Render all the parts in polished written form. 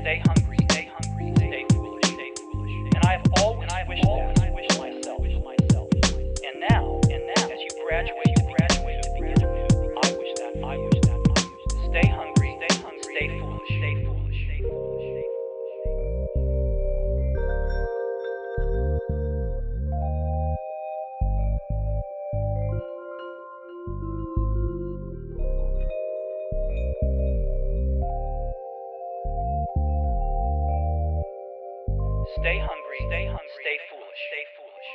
Stay hungry, stay hungry, stay foolish, stay foolish. And I have always wished myself. And now, as you graduate, I wish that. Stay hungry, stay foolish, stay foolish, stay foolish. Stay hungry, stay foolish, stay foolish, stay foolish.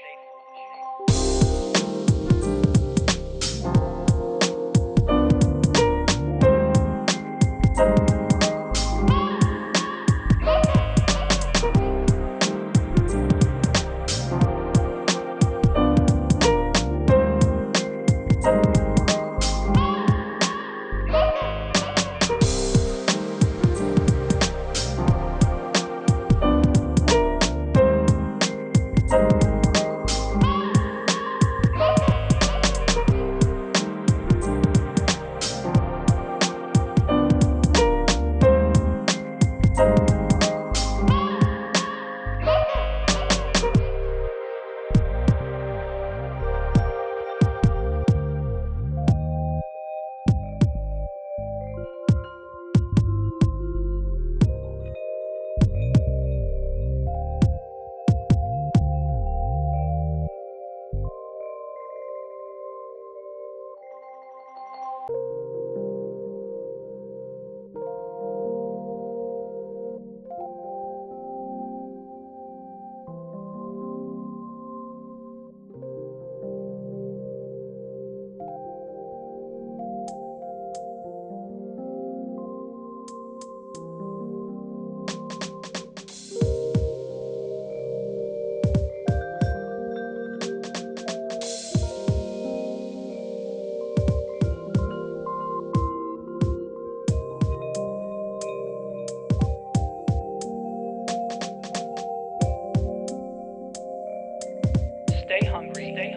Stay hungry, stay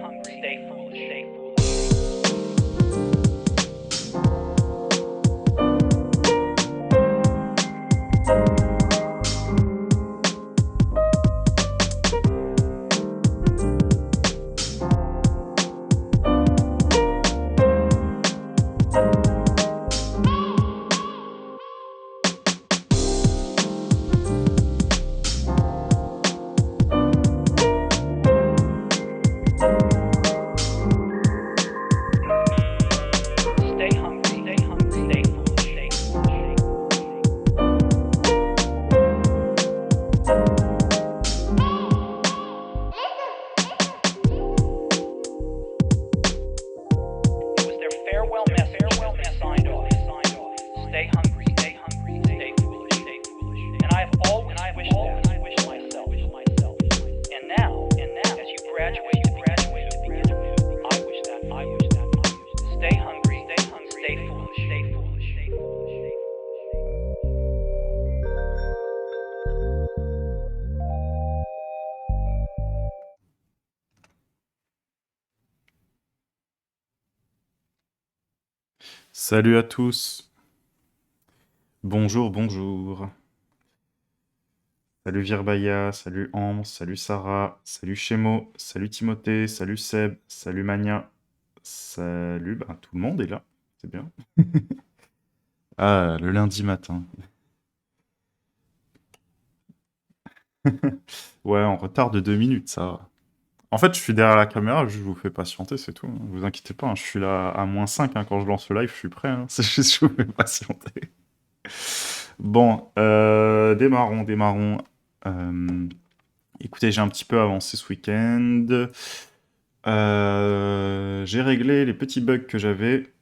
foolish, stay foolish. Stay hungry, stay foolish, stay foolish. It was their farewell message they signed off. Stay hungry, stay foolish, stay foolish. And I have always wished myself. And now, as you graduate, I wish that. Stay hungry, stay foolish, stay foolish, stay foolish. Salut à tous. Bonjour, bonjour. Salut Virbaya, salut Ambre, salut Sarah, salut Shemo, salut Timothée, salut Seb, salut Mania, salut, tout le monde est là, c'est bien. Ah, le lundi matin. Ouais, en retard de 2 minutes, ça va. En fait, je suis derrière la caméra, je vous fais patienter, c'est tout, hein. Vous inquiétez pas, hein, je suis là à -5, hein, quand je lance le live, je suis prêt, hein. C'est juste que je vous fais patienter. Bon, démarrons. Écoutez, j'ai un petit peu avancé ce week-end. J'ai réglé les petits bugs que j'avais.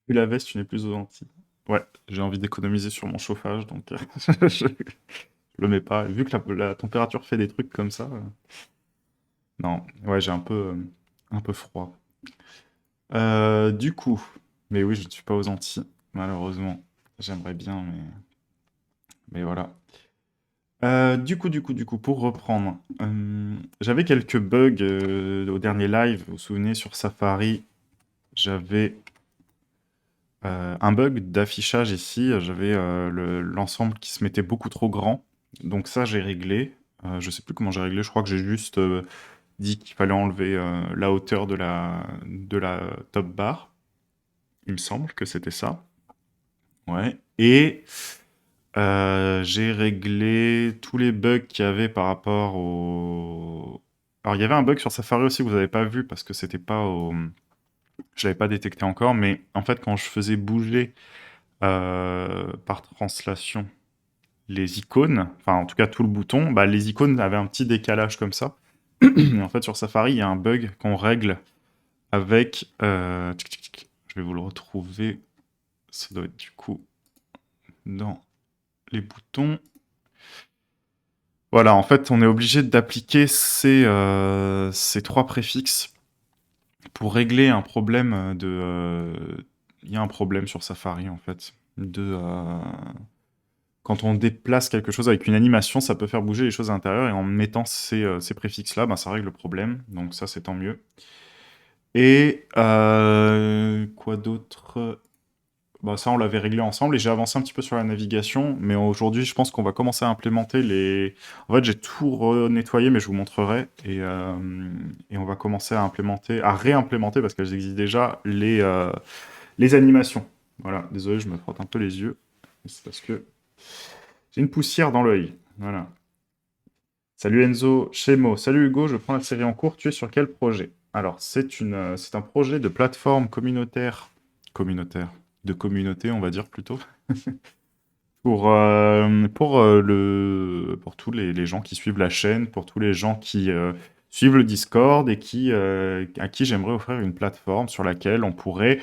Vu la veste, tu n'es plus aux Antilles. Ouais, j'ai envie d'économiser sur mon chauffage, donc je le mets pas. Vu que la température fait des trucs comme ça. Non, ouais, j'ai un peu froid. Du coup, mais oui, je ne suis pas aux Antilles, malheureusement. J'aimerais bien, mais voilà. Du coup, pour reprendre, j'avais quelques bugs au dernier live. Vous vous souvenez, sur Safari, j'avais un bug d'affichage ici. J'avais l'ensemble qui se mettait beaucoup trop grand. Donc ça, j'ai réglé. Je sais plus comment j'ai réglé. Je crois que j'ai juste dit qu'il fallait enlever la hauteur de la top bar. Il me semble que c'était ça. Ouais. Et j'ai réglé tous les bugs qu'il y avait par rapport au... Alors, il y avait un bug sur Safari aussi que vous n'avez pas vu parce que c'était pas au... Je l'avais pas détecté encore, mais en fait, quand je faisais bouger par translation les icônes, enfin en tout cas tout le bouton, bah, les icônes avaient un petit décalage comme ça. Et en fait, sur Safari, il y a un bug qu'on règle avec... je vais vous le retrouver. Ça doit être du coup dans les boutons. Voilà, en fait, on est obligé d'appliquer ces 3 préfixes pour régler un problème de... Il y a un problème sur Safari, en fait, quand on déplace quelque chose avec une animation, ça peut faire bouger les choses à l'intérieur, et en mettant ces préfixes-là, ben, ça règle le problème, donc ça, c'est tant mieux. Et quoi d'autre? Bah, ça, on l'avait réglé ensemble, et j'ai avancé un petit peu sur la navigation, mais aujourd'hui, je pense qu'on va commencer à implémenter les... En fait, j'ai tout nettoyé, mais je vous montrerai, et on va commencer à réimplémenter, parce qu'elles existent déjà, les animations. Voilà, désolé, je me frotte un peu les yeux, c'est parce que j'ai une poussière dans l'œil. Voilà. Salut Enzo, Chemo. Salut Hugo, je prends la série en cours. Tu es sur quel projet? Alors, c'est un projet de plateforme communautaire, de communauté, on va dire plutôt, pour tous les gens qui suivent la chaîne, pour tous les gens qui suivent le Discord et à qui j'aimerais offrir une plateforme sur laquelle on pourrait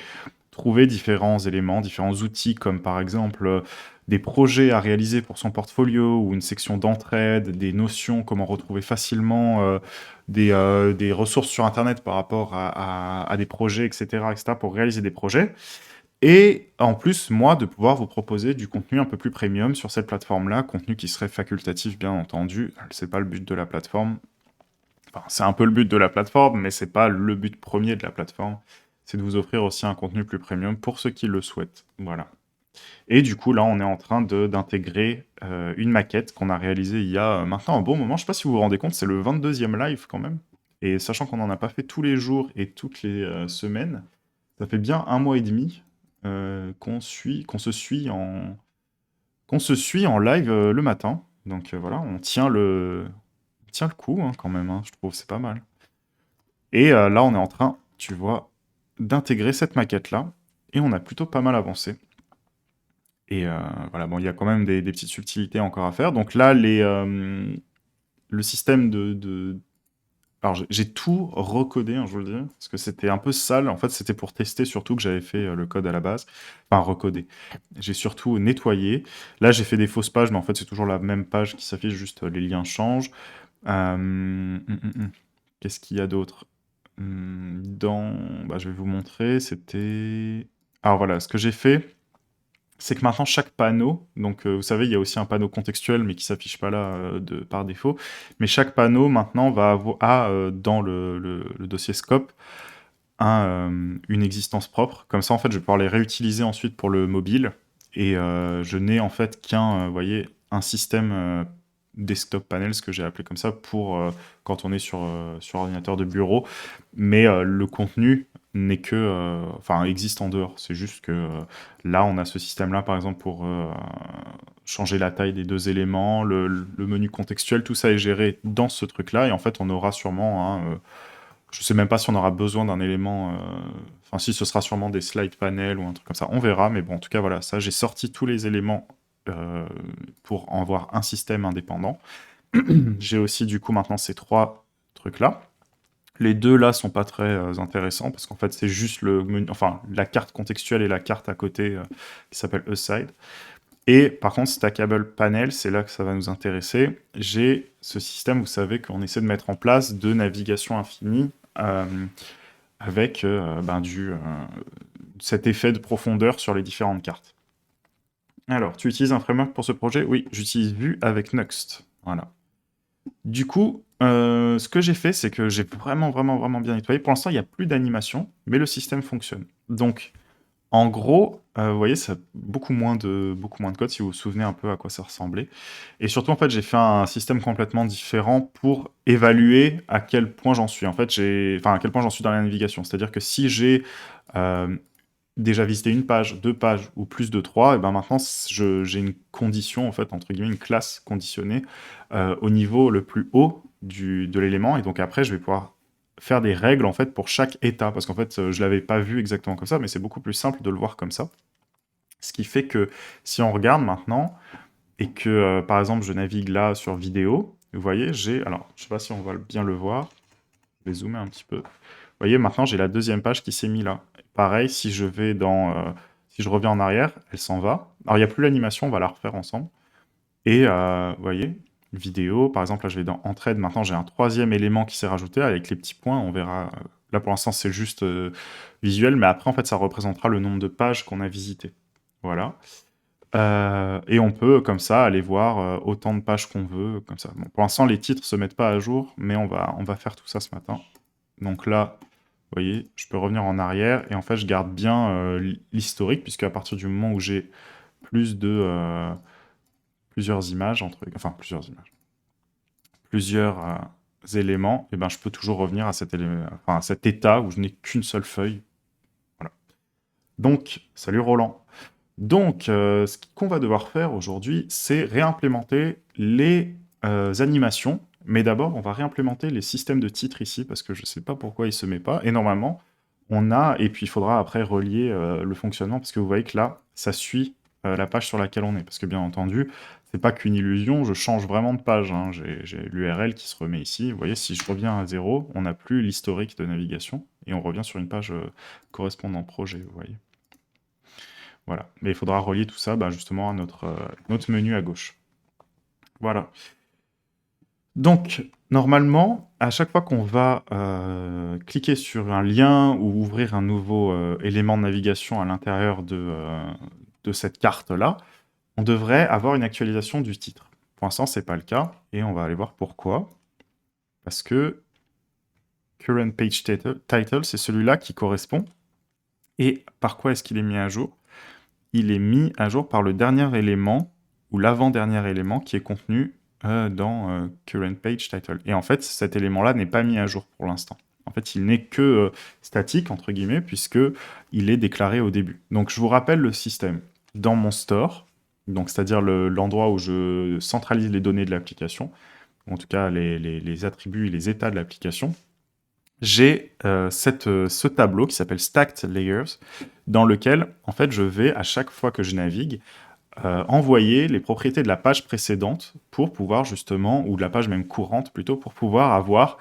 trouver différents éléments, différents outils, comme par exemple des projets à réaliser pour son portfolio ou une section d'entraide, des notions, comment retrouver facilement des ressources sur Internet par rapport à des projets, etc., pour réaliser des projets. Et en plus, moi, de pouvoir vous proposer du contenu un peu plus premium sur cette plateforme-là, contenu qui serait facultatif, bien entendu. C'est pas le but de la plateforme. Enfin, c'est un peu le but de la plateforme, mais c'est pas le but premier de la plateforme. C'est de vous offrir aussi un contenu plus premium pour ceux qui le souhaitent. Voilà. Et du coup, là, on est en train d'intégrer une maquette qu'on a réalisée il y a maintenant un bon moment. Je sais pas si vous vous rendez compte, c'est le 22e live quand même. Et sachant qu'on n'en a pas fait tous les jours et toutes les semaines, ça fait bien 1 mois et demi qu'on se suit en live le matin. Donc voilà, on tient le coup hein, quand même, hein, je trouve, c'est pas mal. Et là, on est en train, tu vois, d'intégrer cette maquette-là, et on a plutôt pas mal avancé. Et voilà, bon, il y a quand même des petites subtilités encore à faire. Donc là, le système Alors, j'ai tout recodé, hein, je vous le dis, parce que c'était un peu sale. En fait, c'était pour tester surtout que j'avais fait le code à la base. Enfin, recodé. J'ai surtout nettoyé. Là, j'ai fait des fausses pages, mais en fait, c'est toujours la même page qui s'affiche, juste les liens changent. Qu'est-ce qu'il y a d'autre? Bah, je vais vous montrer, c'était... Alors voilà, ce que j'ai fait, c'est que maintenant chaque panneau, donc vous savez, il y a aussi un panneau contextuel, mais qui s'affiche pas là par défaut, mais chaque panneau maintenant dans le dossier scope, une existence propre. Comme ça, en fait, je vais pouvoir les réutiliser ensuite pour le mobile, et je n'ai en fait vous voyez, un système desktop panel, ce que j'ai appelé comme ça, pour quand on est sur ordinateur de bureau, mais le contenu n'est existe en dehors. C'est juste que là, on a ce système-là, par exemple, pour changer la taille des 2 éléments, le menu contextuel, tout ça est géré dans ce truc-là, et en fait, on aura sûrement je sais même pas si on aura besoin d'un élément... Enfin, si, ce sera sûrement des slide panels ou un truc comme ça. On verra, mais bon, en tout cas, voilà, ça, j'ai sorti tous les éléments pour en avoir un système indépendant. J'ai aussi, du coup, maintenant ces 3 trucs-là. Les 2 là sont pas très intéressants parce qu'en fait c'est juste la carte contextuelle et la carte à côté qui s'appelle Aside. Et par contre Stackable Panel, c'est là que ça va nous intéresser. J'ai ce système, vous savez, qu'on essaie de mettre en place de navigation infinie avec cet effet de profondeur sur les différentes cartes. Alors, tu utilises un framework pour ce projet? Oui, j'utilise Vue avec Nuxt. Voilà. Du coup, ce que j'ai fait, c'est que j'ai vraiment, vraiment, vraiment bien nettoyé. Pour l'instant, il n'y a plus d'animation, mais le système fonctionne. Donc, En gros, vous voyez, ça beaucoup moins de code, si vous vous souvenez un peu à quoi ça ressemblait. Et surtout, en fait, j'ai fait un système complètement différent pour évaluer à quel point j'en suis. En fait, enfin, à quel point j'en suis dans la navigation. C'est-à-dire que si j'ai déjà visité une page, deux pages ou plus de trois, et ben maintenant, j'ai une condition, en fait, entre guillemets, une classe conditionnée au niveau le plus haut de l'élément. Et donc après, je vais pouvoir faire des règles en fait pour chaque état, parce qu'en fait je l'avais pas vu exactement comme ça, mais c'est beaucoup plus simple de le voir comme ça. Ce qui fait que si on regarde maintenant et que par exemple je navigue là sur vidéo, vous voyez, alors je sais pas si on va bien le voir, je vais zoomer un petit peu. Vous voyez, maintenant j'ai la deuxième page qui s'est mise là. Pareil, si je vais si je reviens en arrière, elle s'en va. Alors il n'y a plus l'animation, on va la refaire ensemble. Et vous voyez, vidéo, par exemple, là je vais dans Entraide, maintenant j'ai un troisième élément qui s'est rajouté avec les petits points, on verra. Là pour l'instant c'est juste visuel, mais après en fait ça représentera le nombre de pages qu'on a visitées. Voilà. Et on peut comme ça aller voir autant de pages qu'on veut, comme ça. Bon, pour l'instant les titres se mettent pas à jour, mais on va faire tout ça ce matin. Donc là, vous voyez, je peux revenir en arrière et en fait je garde bien l'historique, puisque à partir du moment où j'ai plus de plusieurs images, enfin plusieurs images, plusieurs éléments, et ben je peux toujours revenir à à cet état où je n'ai qu'une seule feuille. Voilà. Donc, salut Roland. Donc, ce qu'on va devoir faire aujourd'hui, c'est réimplémenter les animations. Mais d'abord, on va réimplémenter les systèmes de titres ici, parce que je ne sais pas pourquoi il ne se met pas. Et normalement, et puis il faudra après relier le fonctionnement, parce que vous voyez que là, ça suit la page sur laquelle on est. Parce que bien entendu, c'est pas qu'une illusion, je change vraiment de page, hein. J'ai l'URL qui se remet ici. Vous voyez, si je reviens à 0, on n'a plus l'historique de navigation, et on revient sur une page correspondant projet, vous voyez. Voilà, mais il faudra relier tout ça justement à notre menu à gauche. Voilà. Donc, normalement, à chaque fois qu'on va cliquer sur un lien ou ouvrir un nouveau élément de navigation à l'intérieur de cette carte-là, on devrait avoir une actualisation du titre. Pour l'instant, ce n'est pas le cas, et on va aller voir pourquoi. Parce que Current Page Title, c'est celui-là qui correspond. Et par quoi est-ce qu'il est mis à jour? Il est mis à jour par le dernier élément, ou l'avant-dernier élément, qui est contenu dans Current Page Title. Et en fait, cet élément-là n'est pas mis à jour pour l'instant. En fait, il n'est que statique, entre guillemets, puisqu'il est déclaré au début. Donc, je vous rappelle le système. Dans mon store, donc c'est-à-dire l'endroit où je centralise les données de l'application, en tout cas les attributs et les états de l'application, j'ai ce tableau qui s'appelle Stacked Layers, dans lequel, en fait, je vais, à chaque fois que je navigue, envoyer les propriétés de la page précédente pour pouvoir justement, ou de la page même courante plutôt, pour pouvoir avoir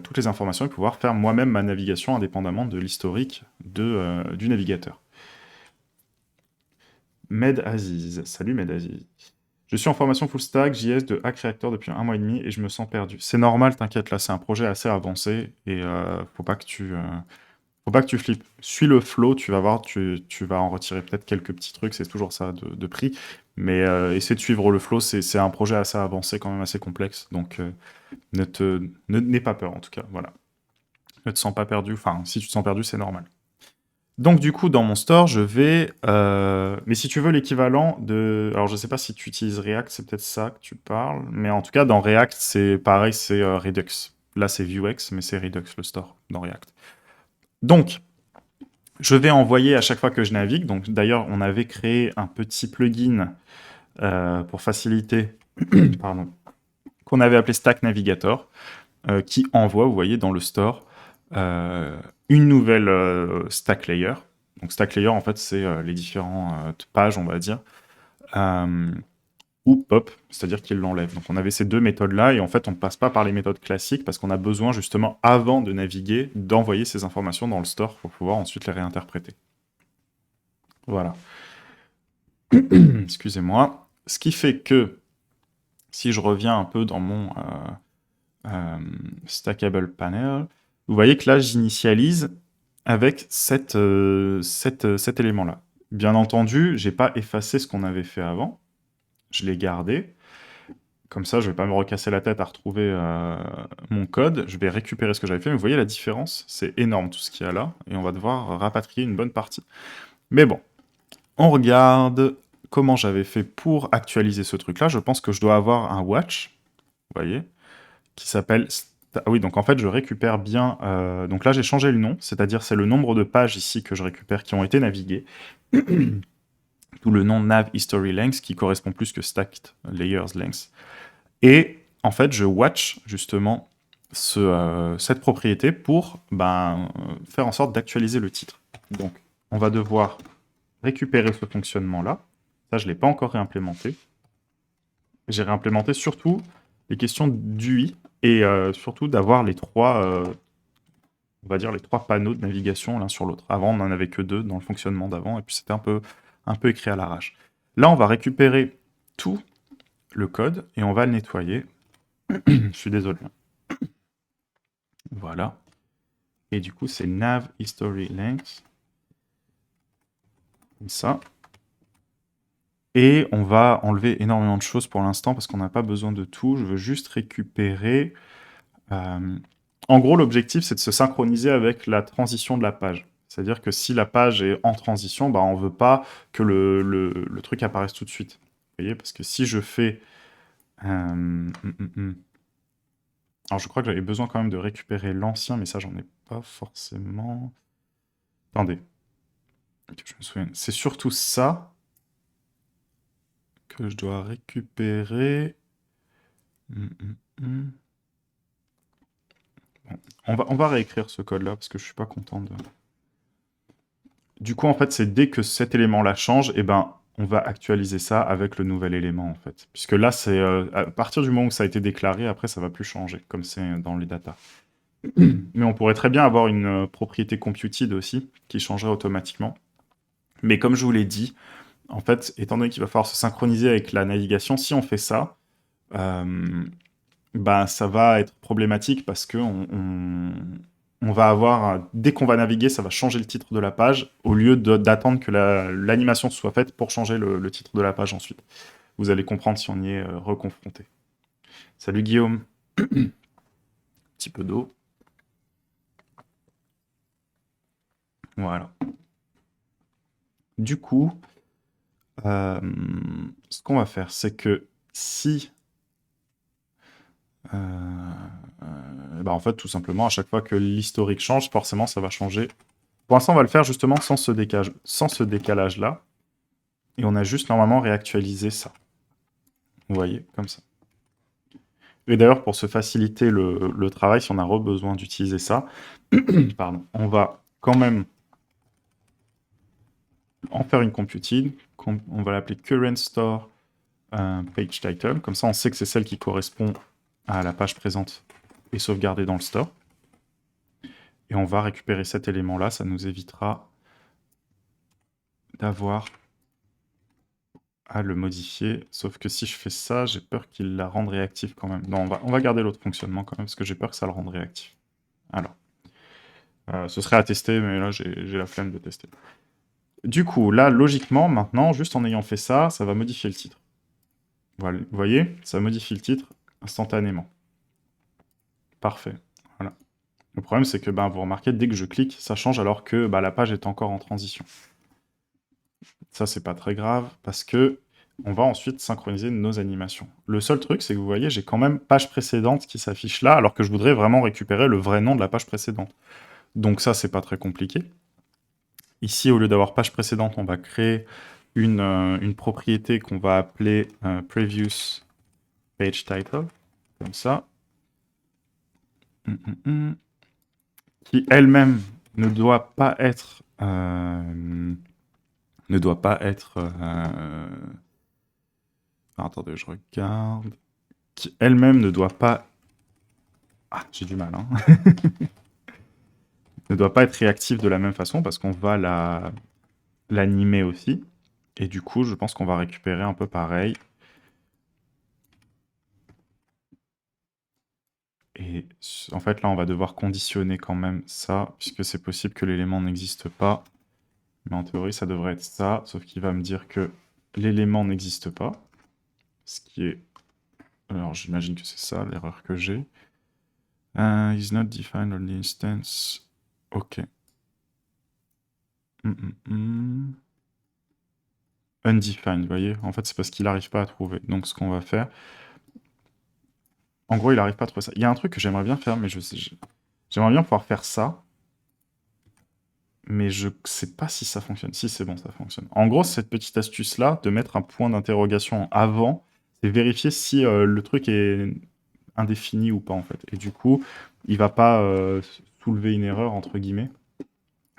toutes les informations et pouvoir faire moi-même ma navigation indépendamment de l'historique du navigateur. Med Aziz, salut Med Aziz. Je suis en formation full stack JS de Hack Reactor depuis 1 mois et demi et je me sens perdu. C'est normal, t'inquiète, là c'est un projet assez avancé et faut pas que tu flippes. Suis le flow, tu vas voir, tu vas en retirer peut-être quelques petits trucs, c'est toujours ça de prix. Mais essaie de suivre le flow, c'est un projet assez avancé, quand même assez complexe. Donc n'aie pas peur en tout cas, voilà. Ne te sens pas perdu, enfin si tu te sens perdu, c'est normal. Donc du coup, dans mon store, je vais... mais si tu veux l'équivalent de... Alors je sais pas si tu utilises React, c'est peut-être ça que tu parles. Mais en tout cas, dans React, c'est pareil, c'est Redux. Là, c'est Vuex, mais c'est Redux, le store, dans React. Donc, je vais envoyer à chaque fois que je navigue. Donc d'ailleurs, on avait créé un petit plugin pour faciliter, pardon, qu'on avait appelé Stack Navigator, qui envoie, vous voyez, dans le store, une nouvelle stack layer. Donc stack layer, en fait, c'est les différentes pages, on va dire, ou pop, c'est-à-dire qu'il l'enlève. Donc on avait ces deux méthodes-là, et en fait, on ne passe pas par les méthodes classiques, parce qu'on a besoin, justement, avant de naviguer, d'envoyer ces informations dans le store pour pouvoir ensuite les réinterpréter. Voilà. Excusez-moi. Ce qui fait que, si je reviens un peu dans mon stackable panel, vous voyez que là, j'initialise avec cet élément-là. Bien entendu, j'ai pas effacé ce qu'on avait fait avant. Je l'ai gardé. Comme ça, je vais pas me recasser la tête à retrouver mon code. Je vais récupérer ce que j'avais fait. Mais vous voyez la différence? C'est énorme tout ce qu'il y a là. Et on va devoir rapatrier une bonne partie. Mais bon, on regarde comment j'avais fait pour actualiser ce truc-là. Je pense que je dois avoir un watch, vous voyez, qui s'appelle... Ah oui, donc en fait, je récupère bien... Donc là, j'ai changé le nom, c'est-à-dire c'est le nombre de pages ici que je récupère qui ont été naviguées. D'où le nom Nav History Length, qui correspond plus que Stacked Layers Length. Et en fait, je watch justement cette propriété pour faire en sorte d'actualiser le titre. Donc, on va devoir récupérer ce fonctionnement-là. Ça, je ne l'ai pas encore réimplémenté. J'ai réimplémenté surtout les questions d'UI et surtout d'avoir les trois, on va dire les trois panneaux de navigation l'un sur l'autre. Avant, on n'en avait que deux dans le fonctionnement d'avant et puis c'était un peu écrit à l'arrache. Là, on va récupérer tout le code et on va le nettoyer. Je suis désolé. Voilà. Et du coup, c'est nav history length. Comme ça. Et on va enlever énormément de choses pour l'instant parce qu'on n'a pas besoin de tout. Je veux juste récupérer... En gros, l'objectif, c'est de se synchroniser avec la transition de la page. C'est-à-dire que si la page est en transition, on ne veut pas que le truc apparaisse tout de suite. Vous voyez, parce que si je fais... Alors, je crois que j'avais besoin quand même de récupérer l'ancien, mais ça, j'en ai pas forcément... Attendez. Je me souviens. C'est surtout ça que je dois récupérer. Bon, on va réécrire ce code-là, parce que je suis pas content de... Du coup, en fait, c'est dès que cet élément-là change, on va actualiser ça avec le nouvel élément, en fait. Puisque là, c'est à partir du moment où ça a été déclaré, après, ça va plus changer, comme c'est dans les datas. Mais on pourrait très bien avoir une propriété computed aussi, qui changerait automatiquement. Mais comme je vous l'ai dit, en fait, étant donné qu'il va falloir se synchroniser avec la navigation, si on fait ça, ça va être problématique parce que on va avoir, dès qu'on va naviguer, ça va changer le titre de la page, au lieu d'attendre que l'animation soit faite pour changer le titre de la page ensuite. Vous allez comprendre si on y est reconfronté. Salut Guillaume. Petit peu d'eau. Voilà. Du coup, ce qu'on va faire, c'est que si... en fait, tout simplement, à chaque fois que l'historique change, forcément, ça va changer. Pour l'instant, on va le faire justement sans ce décalage-là. Et on a juste normalement réactualisé ça. Vous voyez, comme ça. Et d'ailleurs, pour se faciliter le travail, si on a besoin d'utiliser ça, pardon, on va quand même en faire une computed. On va l'appeler current store page title. Comme ça, on sait que c'est celle qui correspond à la page présente et sauvegardée dans le store. Et on va récupérer cet élément-là. Ça nous évitera d'avoir à le modifier. Sauf que si je fais ça, j'ai peur qu'il la rende réactive quand même. Non, on va garder l'autre fonctionnement quand même, parce que j'ai peur que ça le rende réactif. Alors, ce serait à tester, mais là, j'ai la flemme de tester. Du coup, là, logiquement, maintenant, juste en ayant fait ça, ça va modifier le titre. Voilà, vous voyez, ça modifie le titre instantanément. Parfait. Voilà. Le problème, c'est que vous remarquez, dès que je clique, ça change alors que la page est encore en transition. Ça, c'est pas très grave, parce que on va ensuite synchroniser nos animations. Le seul truc, c'est que vous voyez, j'ai quand même page précédente qui s'affiche là, alors que je voudrais vraiment récupérer le vrai nom de la page précédente. Donc ça, c'est pas très compliqué. Ici, au lieu d'avoir page précédente, on va créer une propriété qu'on va appeler previous page title, comme ça, qui elle-même ne doit pas être... attendez, je regarde. Qui elle-même ne doit pas... Ah, j'ai du mal, hein. Ne doit pas être réactive de la même façon, parce qu'on va l'animer aussi. Et du coup, je pense qu'on va récupérer un peu pareil. Et en fait, là, on va devoir conditionner quand même ça, puisque c'est possible que l'élément n'existe pas. Mais en théorie, ça devrait être ça, sauf qu'il va me dire que l'élément n'existe pas. Ce qui est... Alors, j'imagine que c'est ça, l'erreur que j'ai. Is not defined on the instance. Ok. undefined, vous voyez? En fait, c'est parce qu'il n'arrive pas à trouver. Donc, ce qu'on va faire... En gros, il n'arrive pas à trouver ça. Il y a un truc que j'aimerais bien faire, mais j'aimerais bien pouvoir faire ça, mais je sais pas si ça fonctionne. Si, c'est bon, ça fonctionne. En gros, cette petite astuce-là, de mettre un point d'interrogation avant, c'est vérifier si le truc est indéfini ou pas, en fait. Et du coup, il va pas soulever une erreur, entre guillemets.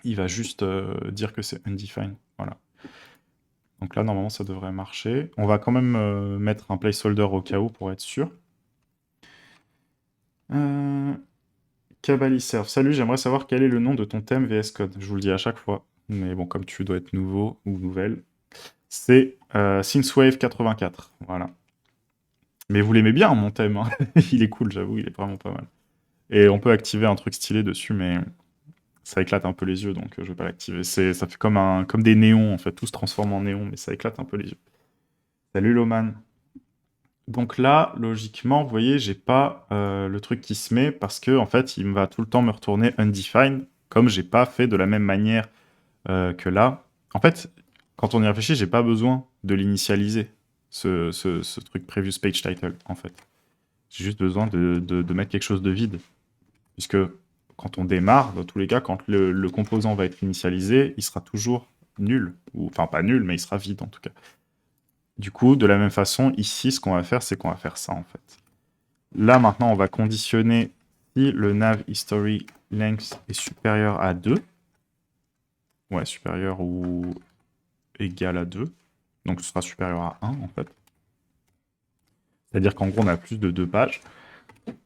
Il va juste dire que c'est undefined. Voilà. Donc là, normalement, ça devrait marcher. On va quand même mettre un placeholder au cas où pour être sûr. Cabaliserve. Salut, j'aimerais savoir quel est le nom de ton thème VS Code. Je vous le dis à chaque fois. Mais bon, comme tu dois être nouveau ou nouvelle, c'est Synthwave 84. Voilà. Mais vous l'aimez bien, mon thème. Hein. Il est cool, j'avoue, il est vraiment pas mal. Et on peut activer un truc stylé dessus, mais ça éclate un peu les yeux, donc je vais pas l'activer. Ça fait comme des néons, en fait. Tout se transforme en néon, mais ça éclate un peu les yeux. Salut, Loman. Donc là, logiquement, vous voyez, j'ai pas le truc qui se met parce que en fait, il va tout le temps me retourner undefined, comme j'ai pas fait de la même manière que là. En fait, quand on y réfléchit, j'ai pas besoin de l'initialiser, ce truc previous page title, en fait. J'ai juste besoin de mettre quelque chose de vide. Puisque quand on démarre, dans tous les cas, quand le composant va être initialisé, il sera toujours nul. Enfin, pas nul, mais il sera vide en tout cas. Du coup, de la même façon, ici, ce qu'on va faire, c'est qu'on va faire ça, en fait. Là, maintenant, on va conditionner si le nav history length est supérieur à 2. Ouais, supérieur ou égal à 2. Donc, ce sera supérieur à 1, en fait. C'est-à-dire qu'en gros, on a plus de 2 pages.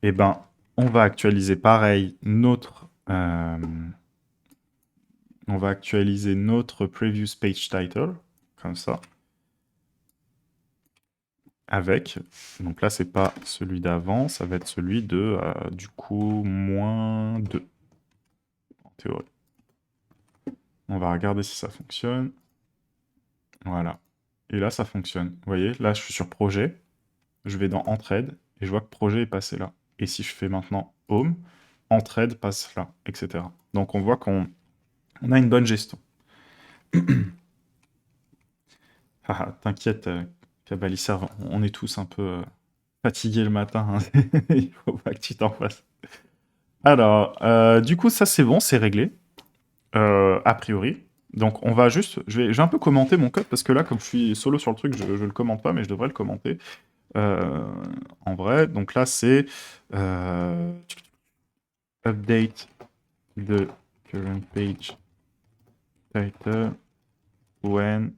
Et ben, on va actualiser pareil notre... on va actualiser notre previous page title, comme ça. Avec, donc là c'est pas celui d'avant, ça va être celui de, du coup, moins 2, en théorie. On va regarder si ça fonctionne. Voilà. Et là ça fonctionne. Vous voyez, là je suis sur projet, je vais dans Entraide, et je vois que projet est passé là. Et si je fais maintenant Home, Entraide passe là, etc. Donc on voit qu'on a une bonne gestion. Ah, t'inquiète, Cabalisserve, on est tous un peu fatigués le matin, hein. Il faut pas que tu t'en fasses. Alors, du coup, ça c'est bon, c'est réglé, a priori. Donc on va juste, je vais un peu commenter mon code, parce que là, comme je suis solo sur le truc, je le commente pas, mais je devrais le commenter. En vrai, donc là c'est update the current page title when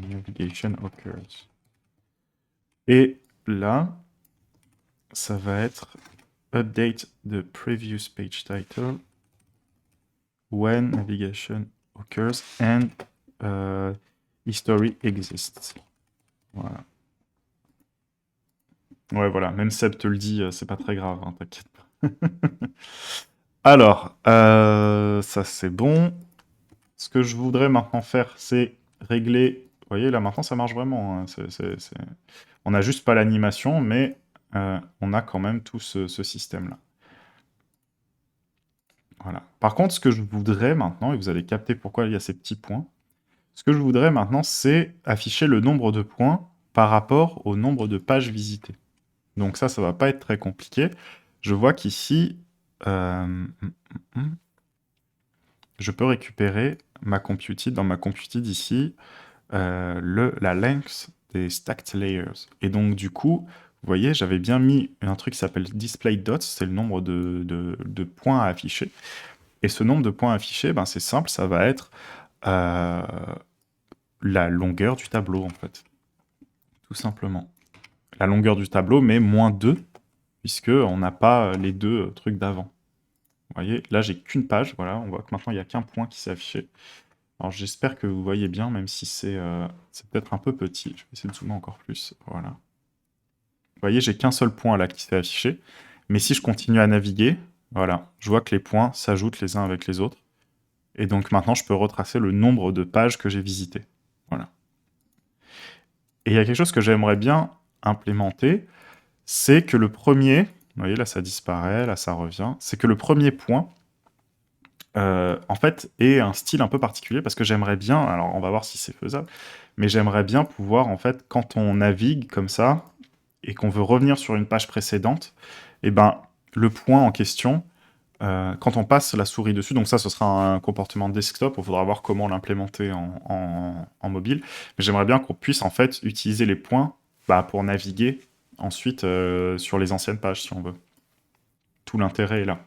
navigation occurs. Et là, ça va être update the previous page title when navigation occurs and history exists. Voilà. Ouais, voilà. Même Seb te le dit, c'est pas très grave, hein, t'inquiète pas. Alors, ça c'est bon. Ce que je voudrais maintenant faire, c'est régler... Vous voyez, là maintenant ça marche vraiment. Hein. On n'a juste pas l'animation, mais on a quand même tout ce système-là. Voilà. Par contre, ce que je voudrais maintenant, et vous allez capter pourquoi il y a ces petits points, ce que je voudrais maintenant, c'est afficher le nombre de points par rapport au nombre de pages visitées. Donc ça va pas être très compliqué. Je vois qu'ici, je peux récupérer ma computid, dans ma computid ici, la length des stacked layers. Et donc du coup, vous voyez, j'avais bien mis un truc qui s'appelle display dots, c'est le nombre de points à afficher. Et ce nombre de points affichés, ben, c'est simple, ça va être la longueur du tableau, en fait. Tout simplement. La longueur du tableau, mais moins 2, puisqu'on n'a pas les deux trucs d'avant. Vous voyez, là, j'ai qu'une page, voilà, on voit que maintenant, il n'y a qu'un point qui s'est affiché. Alors, j'espère que vous voyez bien, même si c'est peut-être un peu petit. Je vais essayer de zoomer encore plus, voilà. Vous voyez, j'ai qu'un seul point là qui s'est affiché. Mais si je continue à naviguer, voilà, je vois que les points s'ajoutent les uns avec les autres. Et donc maintenant, je peux retracer le nombre de pages que j'ai visitées. Voilà. Et il y a quelque chose que j'aimerais bien implémenter, c'est que le premier, vous voyez là ça disparaît, là ça revient, c'est que le premier point, en fait, ait un style un peu particulier parce que j'aimerais bien, alors on va voir si c'est faisable, mais j'aimerais bien pouvoir, en fait, quand on navigue comme ça et qu'on veut revenir sur une page précédente, et ben, le point en question, quand on passe la souris dessus, donc ça, ce sera un comportement desktop, il faudra voir comment l'implémenter en mobile, mais j'aimerais bien qu'on puisse, en fait, utiliser les points pour naviguer ensuite sur les anciennes pages, si on veut. Tout l'intérêt est là.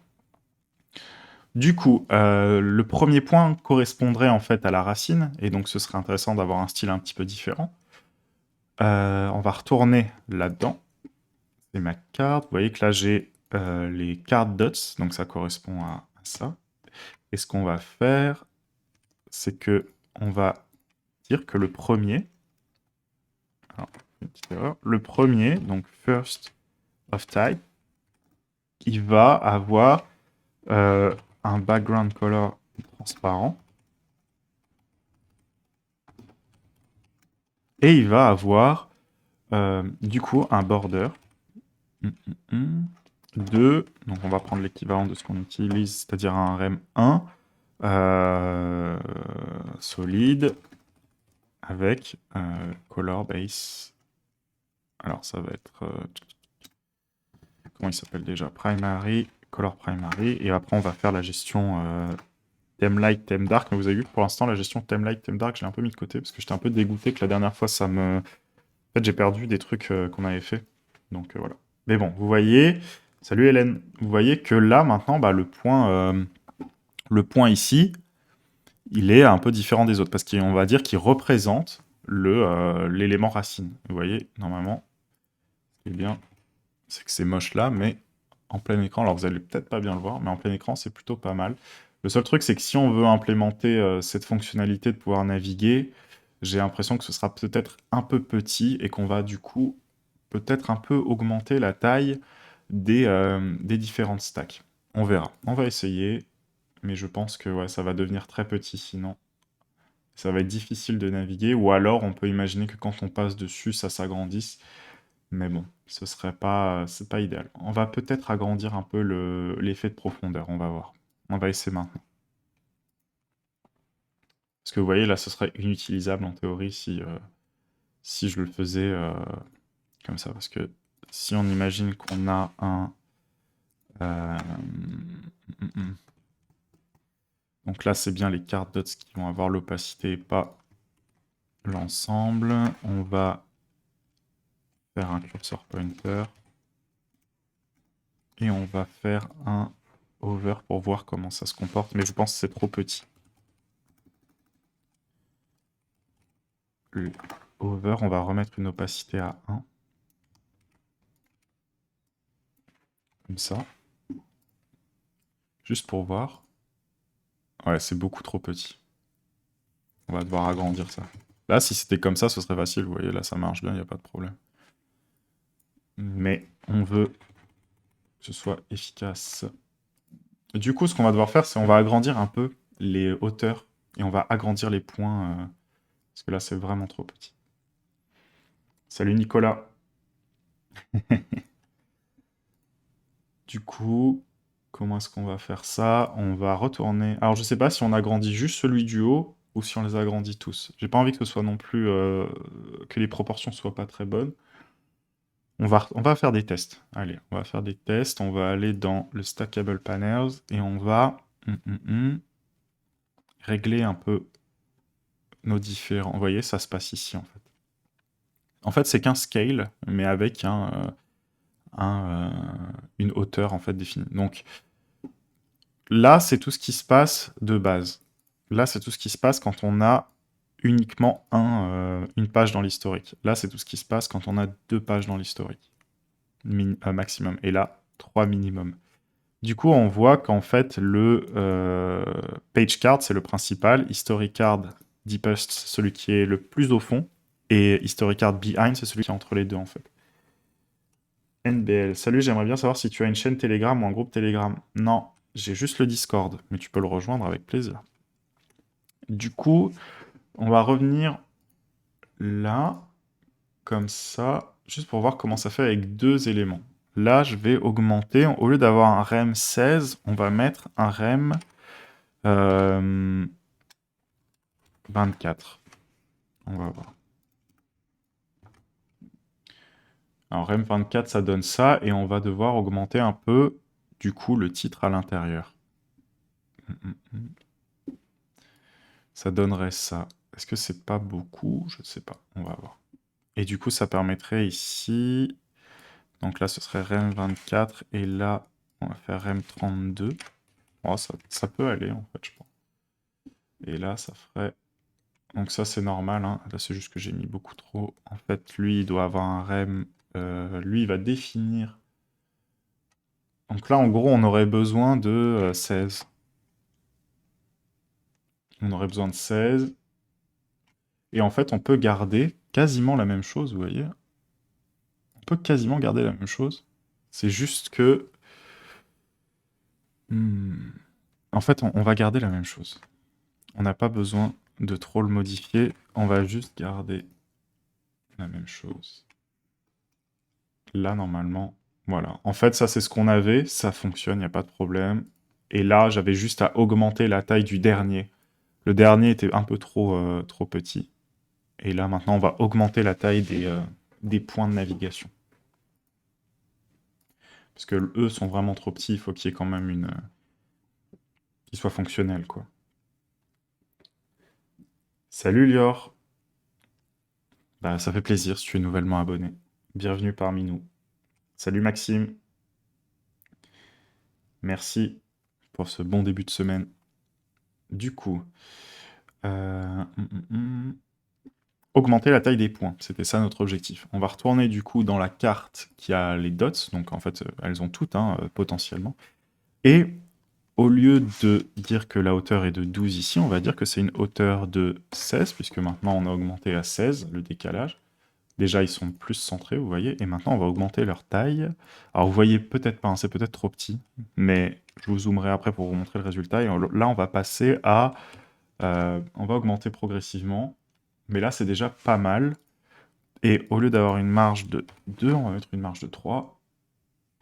Du coup, le premier point correspondrait en fait à la racine, et donc ce serait intéressant d'avoir un style un petit peu différent. On va retourner là-dedans. C'est ma carte. Vous voyez que là, j'ai les card dots, donc ça correspond à ça. Et ce qu'on va faire, c'est que on va dire que le premier, alors, une petite erreur, le premier, donc first of type, il va avoir un background color transparent. Et il va avoir, du coup, un border de... Donc on va prendre l'équivalent de ce qu'on utilise, c'est-à-dire un rem 1 solide avec color base. Alors ça va être... comment il s'appelle déjà? Primary, color primary. Et après on va faire la gestion theme light, theme dark. Mais vous avez vu que pour l'instant la gestion theme light, theme dark, je l'ai un peu mis de côté parce que j'étais un peu dégoûté que la dernière fois ça me... En fait j'ai perdu des trucs qu'on avait fait. Donc voilà. Mais bon, vous voyez... Salut Hélène. Vous voyez que là maintenant, le point ici, il est un peu différent des autres parce qu'on va dire qu'il représente l'élément racine. Vous voyez, normalement, ce qui est bien, c'est que c'est moche là, mais en plein écran, alors vous allez peut-être pas bien le voir, mais en plein écran, c'est plutôt pas mal. Le seul truc, c'est que si on veut implémenter cette fonctionnalité de pouvoir naviguer, j'ai l'impression que ce sera peut-être un peu petit et qu'on va du coup peut-être un peu augmenter la taille des différentes stacks. On verra. On va essayer, mais je pense que ouais, ça va devenir très petit sinon. Ça va être difficile de naviguer, ou alors on peut imaginer que quand on passe dessus, ça s'agrandisse. Mais bon, ce serait pas, c'est pas idéal. On va peut-être agrandir un peu l'effet de profondeur, on va voir. On va essayer maintenant. Parce que vous voyez, là, ce serait inutilisable en théorie si je le faisais comme ça. Parce que si on imagine qu'on a un... Donc là, c'est bien les card dots qui vont avoir l'opacité, pas l'ensemble. On va faire un cursor pointer. Et on va faire un over pour voir comment ça se comporte. Mais je pense que c'est trop petit. Le over, on va remettre une opacité à 1. Comme ça. Juste pour voir. Ouais, c'est beaucoup trop petit. On va devoir agrandir ça. Là, si c'était comme ça, ce serait facile. Vous voyez, là, ça marche bien, il n'y a pas de problème. Mais on veut que ce soit efficace. Du coup, ce qu'on va devoir faire, c'est on va agrandir un peu les hauteurs. Et on va agrandir les points. Parce que là, c'est vraiment trop petit. Salut Nicolas. Du coup, comment est-ce qu'on va faire ça? On va retourner... Alors, je sais pas si on agrandit juste celui du haut ou si on les agrandit tous. J'ai pas envie que ce soit non plus... que les proportions soient pas très bonnes. On va faire des tests. Allez, on va faire des tests. On va aller dans le Stackable Panels et on va régler un peu nos différents... Vous voyez, ça se passe ici, en fait. En fait, c'est qu'un scale, mais avec une hauteur, en fait, définie. Donc, là, c'est tout ce qui se passe de base. Là, c'est tout ce qui se passe quand on a uniquement une page dans l'historique. Là, c'est tout ce qui se passe quand on a 2 pages dans l'historique. Maximum. Et là, 3 minimum. Du coup, on voit qu'en fait, le page card, c'est le principal. History card deepest, c'est celui qui est le plus au fond. Et history card behind, c'est celui qui est entre les deux, en fait. NBL. Salut, j'aimerais bien savoir si tu as une chaîne Telegram ou un groupe Telegram. Non, j'ai juste le Discord, mais tu peux le rejoindre avec plaisir. Du coup, on va revenir là, comme ça, juste pour voir comment ça fait avec 2 éléments. Là, je vais augmenter, au lieu d'avoir un rem 16, on va mettre un rem Euh, 24. On va voir. Alors rem 24, ça donne ça, et on va devoir augmenter un peu, du coup, le titre à l'intérieur. Ça donnerait ça. Est-ce que c'est pas beaucoup? Je ne sais pas, on va voir. Et du coup, ça permettrait ici... Donc là, ce serait rem 24, et là, on va faire rem 32. Oh, ça peut aller, en fait, je pense. Et là, ça ferait... Donc ça, c'est normal, hein. Là, c'est juste que j'ai mis beaucoup trop. En fait, lui, il doit avoir un rem... lui, il va définir... Donc là, en gros, on aurait besoin de 16. On aurait besoin de 16. Et en fait, on peut garder quasiment la même chose, vous voyez. On peut quasiment garder la même chose. C'est juste que... En fait, on va garder la même chose. On n'a pas besoin de trop le modifier. On va juste garder la même chose. Là, normalement, voilà. En fait, ça, c'est ce qu'on avait. Ça fonctionne, il n'y a pas de problème. Et là, j'avais juste à augmenter la taille du dernier. Le dernier était un peu trop petit. Et là, maintenant, on va augmenter la taille des points de navigation. Parce que eux sont vraiment trop petits, il faut qu'il y ait quand même une... qu'ils soient fonctionnels, quoi. Salut Lior! Bah, ça fait plaisir si tu es nouvellement abonné. Bienvenue parmi nous. Salut Maxime! Merci pour ce bon début de semaine. Du coup... augmenter la taille des points, c'était ça notre objectif. On va retourner du coup dans la carte qui a les dots, donc en fait elles ont toutes, hein, potentiellement. Et au lieu de dire que la hauteur est de 12 ici, on va dire que c'est une hauteur de 16, puisque maintenant on a augmenté à 16 le décalage. Déjà ils sont plus centrés, vous voyez, et maintenant on va augmenter leur taille. Alors vous voyez peut-être pas, hein, c'est peut-être trop petit, mais je vous zoomerai après pour vous montrer le résultat. Et là on va passer à... on va augmenter progressivement. Mais là, c'est déjà pas mal. Et au lieu d'avoir une marge de 2, on va mettre une marge de 3.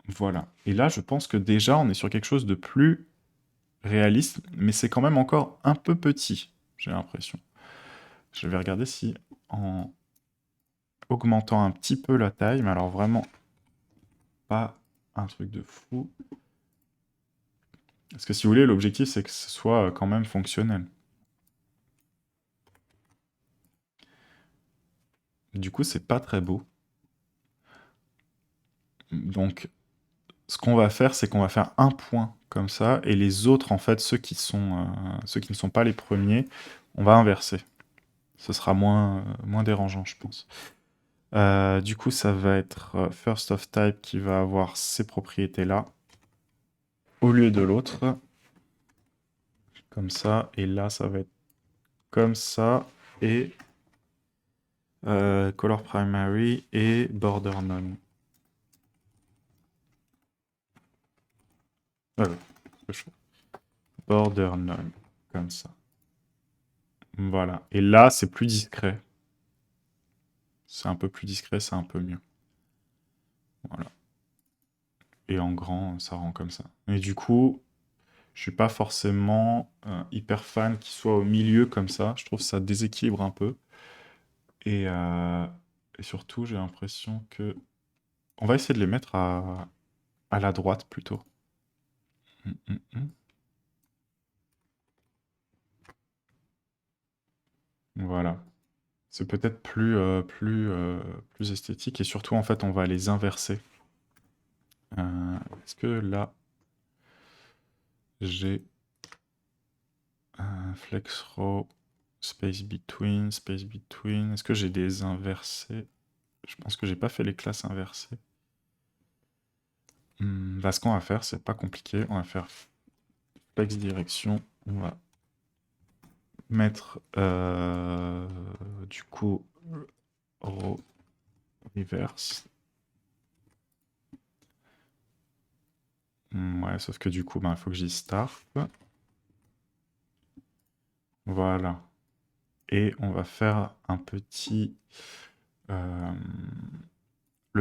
Voilà. Et là, je pense que déjà, on est sur quelque chose de plus réaliste, mais c'est quand même encore un peu petit, j'ai l'impression. Je vais regarder si, en augmentant un petit peu la taille, mais alors vraiment pas un truc de fou. Parce que si vous voulez, l'objectif, c'est que ce soit quand même fonctionnel. Du coup, c'est pas très beau. Donc, ce qu'on va faire, c'est qu'on va faire un point comme ça, et les autres, en fait, ceux qui ne sont pas les premiers, on va inverser. Ce sera moins dérangeant, je pense. Du coup, ça va être first of type qui va avoir ces propriétés-là, au lieu de l'autre. Comme ça, et là, ça va être comme ça, et color primary et border none. Border none, comme ça. Voilà. Et là, c'est plus discret. C'est un peu plus discret, c'est un peu mieux. Voilà. Et en grand, ça rend comme ça. Et du coup, je suis pas forcément hyper fan qu'il soit au milieu comme ça. Je trouve que ça déséquilibre un peu. Et surtout, j'ai l'impression que... On va essayer de les mettre à la droite plutôt. Voilà. C'est peut-être plus esthétique. Et surtout, en fait, on va les inverser. Est-ce que là, j'ai un flex row, space between. Est-ce que j'ai des inversés? Je pense que j'ai pas fait les classes inversées. Là, ce qu'on va faire, c'est pas compliqué. On va faire flex direction. On va mettre du coup row reverse. Ouais, sauf que du coup, il faut que j'y start. Voilà. Et on va faire un petit... le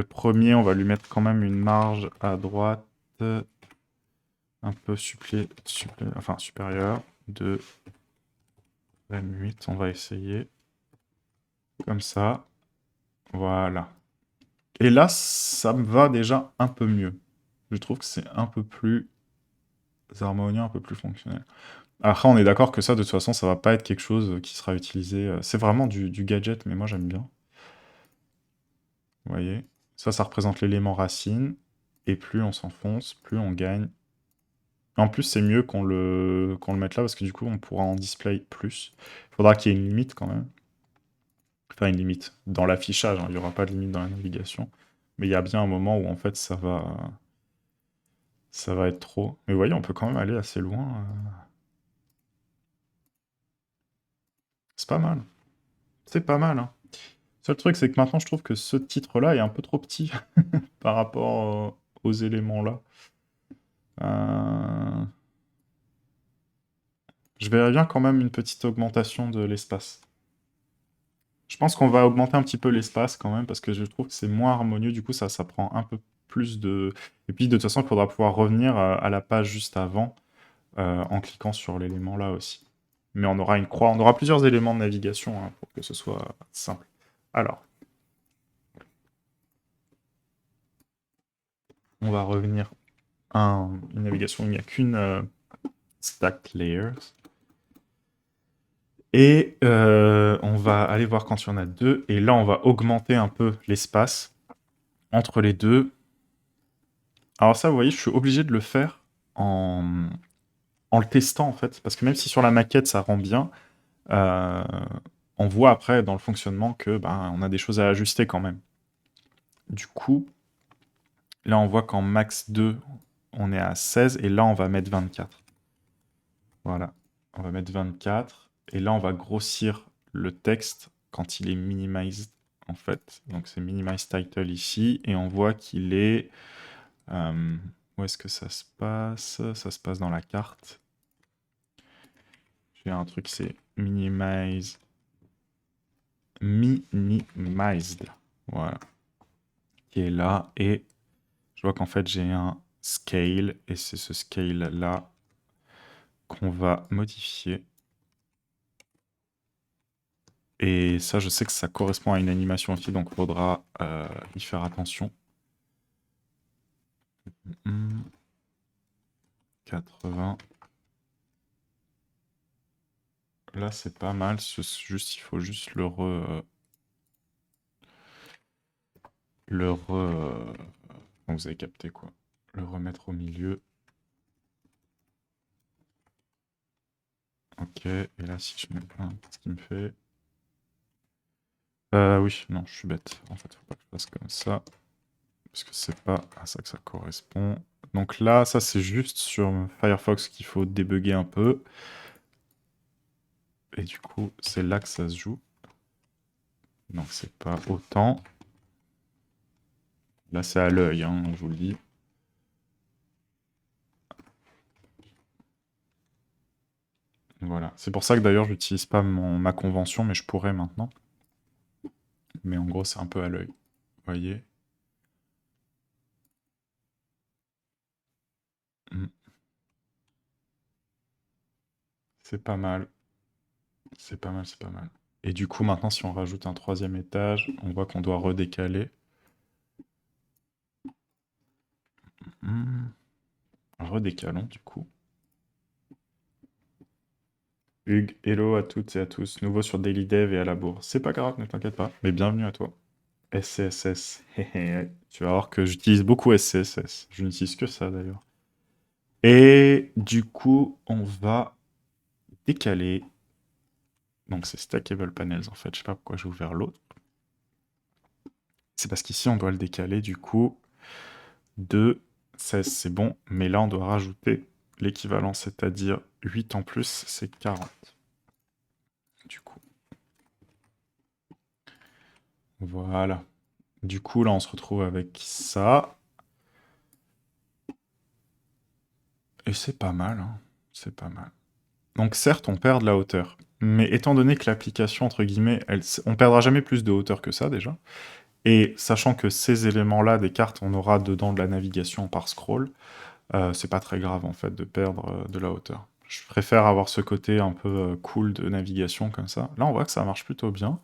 premier, on va lui mettre quand même une marge à droite un peu supérieure. 2, M8, on va essayer. Comme ça. Voilà. Et là, ça me va déjà un peu mieux. Je trouve que c'est un peu plus harmonieux, un peu plus fonctionnel. Après, on est d'accord que ça, de toute façon, ça va pas être quelque chose qui sera utilisé. C'est vraiment du gadget, mais moi j'aime bien. Vous voyez? Ça représente l'élément racine. Et plus on s'enfonce, plus on gagne. En plus, c'est mieux qu'on le mette là, parce que du coup, on pourra en display plus. Il faudra qu'il y ait une limite quand même. Enfin, une limite. Dans l'affichage, hein, il n'y aura pas de limite dans la navigation. Mais il y a bien un moment où, en fait, ça va être trop. Mais vous voyez, on peut quand même aller assez loin. C'est pas mal. C'est pas mal, hein. Seul truc, c'est que maintenant, je trouve que ce titre-là est un peu trop petit par rapport aux éléments là. Je verrais bien quand même une petite augmentation de l'espace. Je pense qu'on va augmenter un petit peu l'espace quand même, parce que je trouve que c'est moins harmonieux, du coup ça prend un peu plus de... Et puis de toute façon, il faudra pouvoir revenir à la page juste avant, en cliquant sur l'élément là aussi. Mais on aura une croix, on aura plusieurs éléments de navigation, hein, pour que ce soit simple. Alors, on va revenir à une navigation où il n'y a qu'une stack layers. Et on va aller voir quand il y en a deux. Et là, on va augmenter un peu l'espace entre les deux. Alors ça, vous voyez, je suis obligé de le faire en le testant, en fait. Parce que même si sur la maquette, ça rend bien, on voit après, dans le fonctionnement, que on a des choses à ajuster quand même. Du coup, là, on voit qu'en max 2, on est à 16. Et là, on va mettre 24. Voilà. On va mettre 24. Et là, on va grossir le texte quand il est minimized, en fait. Donc, c'est minimize title ici. Et on voit qu'il est... où est-ce que ça se passe? Ça se passe dans la carte. J'ai un truc, c'est minimize... minimized. Voilà. Qui est là. Et je vois qu'en fait, j'ai un scale. Et c'est ce scale-là qu'on va modifier. Et ça, je sais que ça correspond à une animation aussi, donc il faudra y faire attention. 80. Là, c'est pas mal. Juste, il faut juste vous avez capté quoi. Le remettre au milieu. Ok, et là, si je mets un, qu'est-ce qu'il me fait? Oui, non, je suis bête. En fait, faut pas que je fasse comme ça. Parce que c'est pas à ça que ça correspond. Donc là, ça, c'est juste sur Firefox qu'il faut débugger un peu. Et du coup, c'est là que ça se joue. Donc c'est pas autant. Là, c'est à l'œil, hein, je vous le dis. Voilà. C'est pour ça que d'ailleurs, j'utilise pas ma convention, mais je pourrais maintenant. Mais en gros, c'est un peu à l'œil. Vous voyez? C'est pas mal. C'est pas mal, c'est pas mal. Et du coup, maintenant, si on rajoute un troisième étage, on voit qu'on doit redécaler. Redécalons, du coup. Hugues, hello à toutes et à tous. Nouveau sur Daily Dev et à la bourre. C'est pas grave, ne t'inquiète pas. Mais bienvenue à toi. SCSS. Tu vas voir que j'utilise beaucoup SCSS. Je n'utilise que ça, d'ailleurs. Et du coup, on va décaler. Donc c'est Stackable Panels, en fait. Je sais pas pourquoi j'ai ouvert l'autre. C'est parce qu'ici, on doit le décaler, du coup, de 16, c'est bon. Mais là, on doit rajouter l'équivalent, c'est-à-dire 8 en plus, c'est 40. Du coup. Voilà. Du coup, là, on se retrouve avec ça. Et c'est pas mal, hein. C'est pas mal. Donc certes, on perd de la hauteur. Mais étant donné que l'application, entre guillemets, on perdra jamais plus de hauteur que ça, déjà. Et sachant que ces éléments-là des cartes, on aura dedans de la navigation par scroll, c'est pas très grave, en fait, de perdre de la hauteur. Je préfère avoir ce côté un peu cool de navigation comme ça. Là, on voit que ça marche plutôt bien.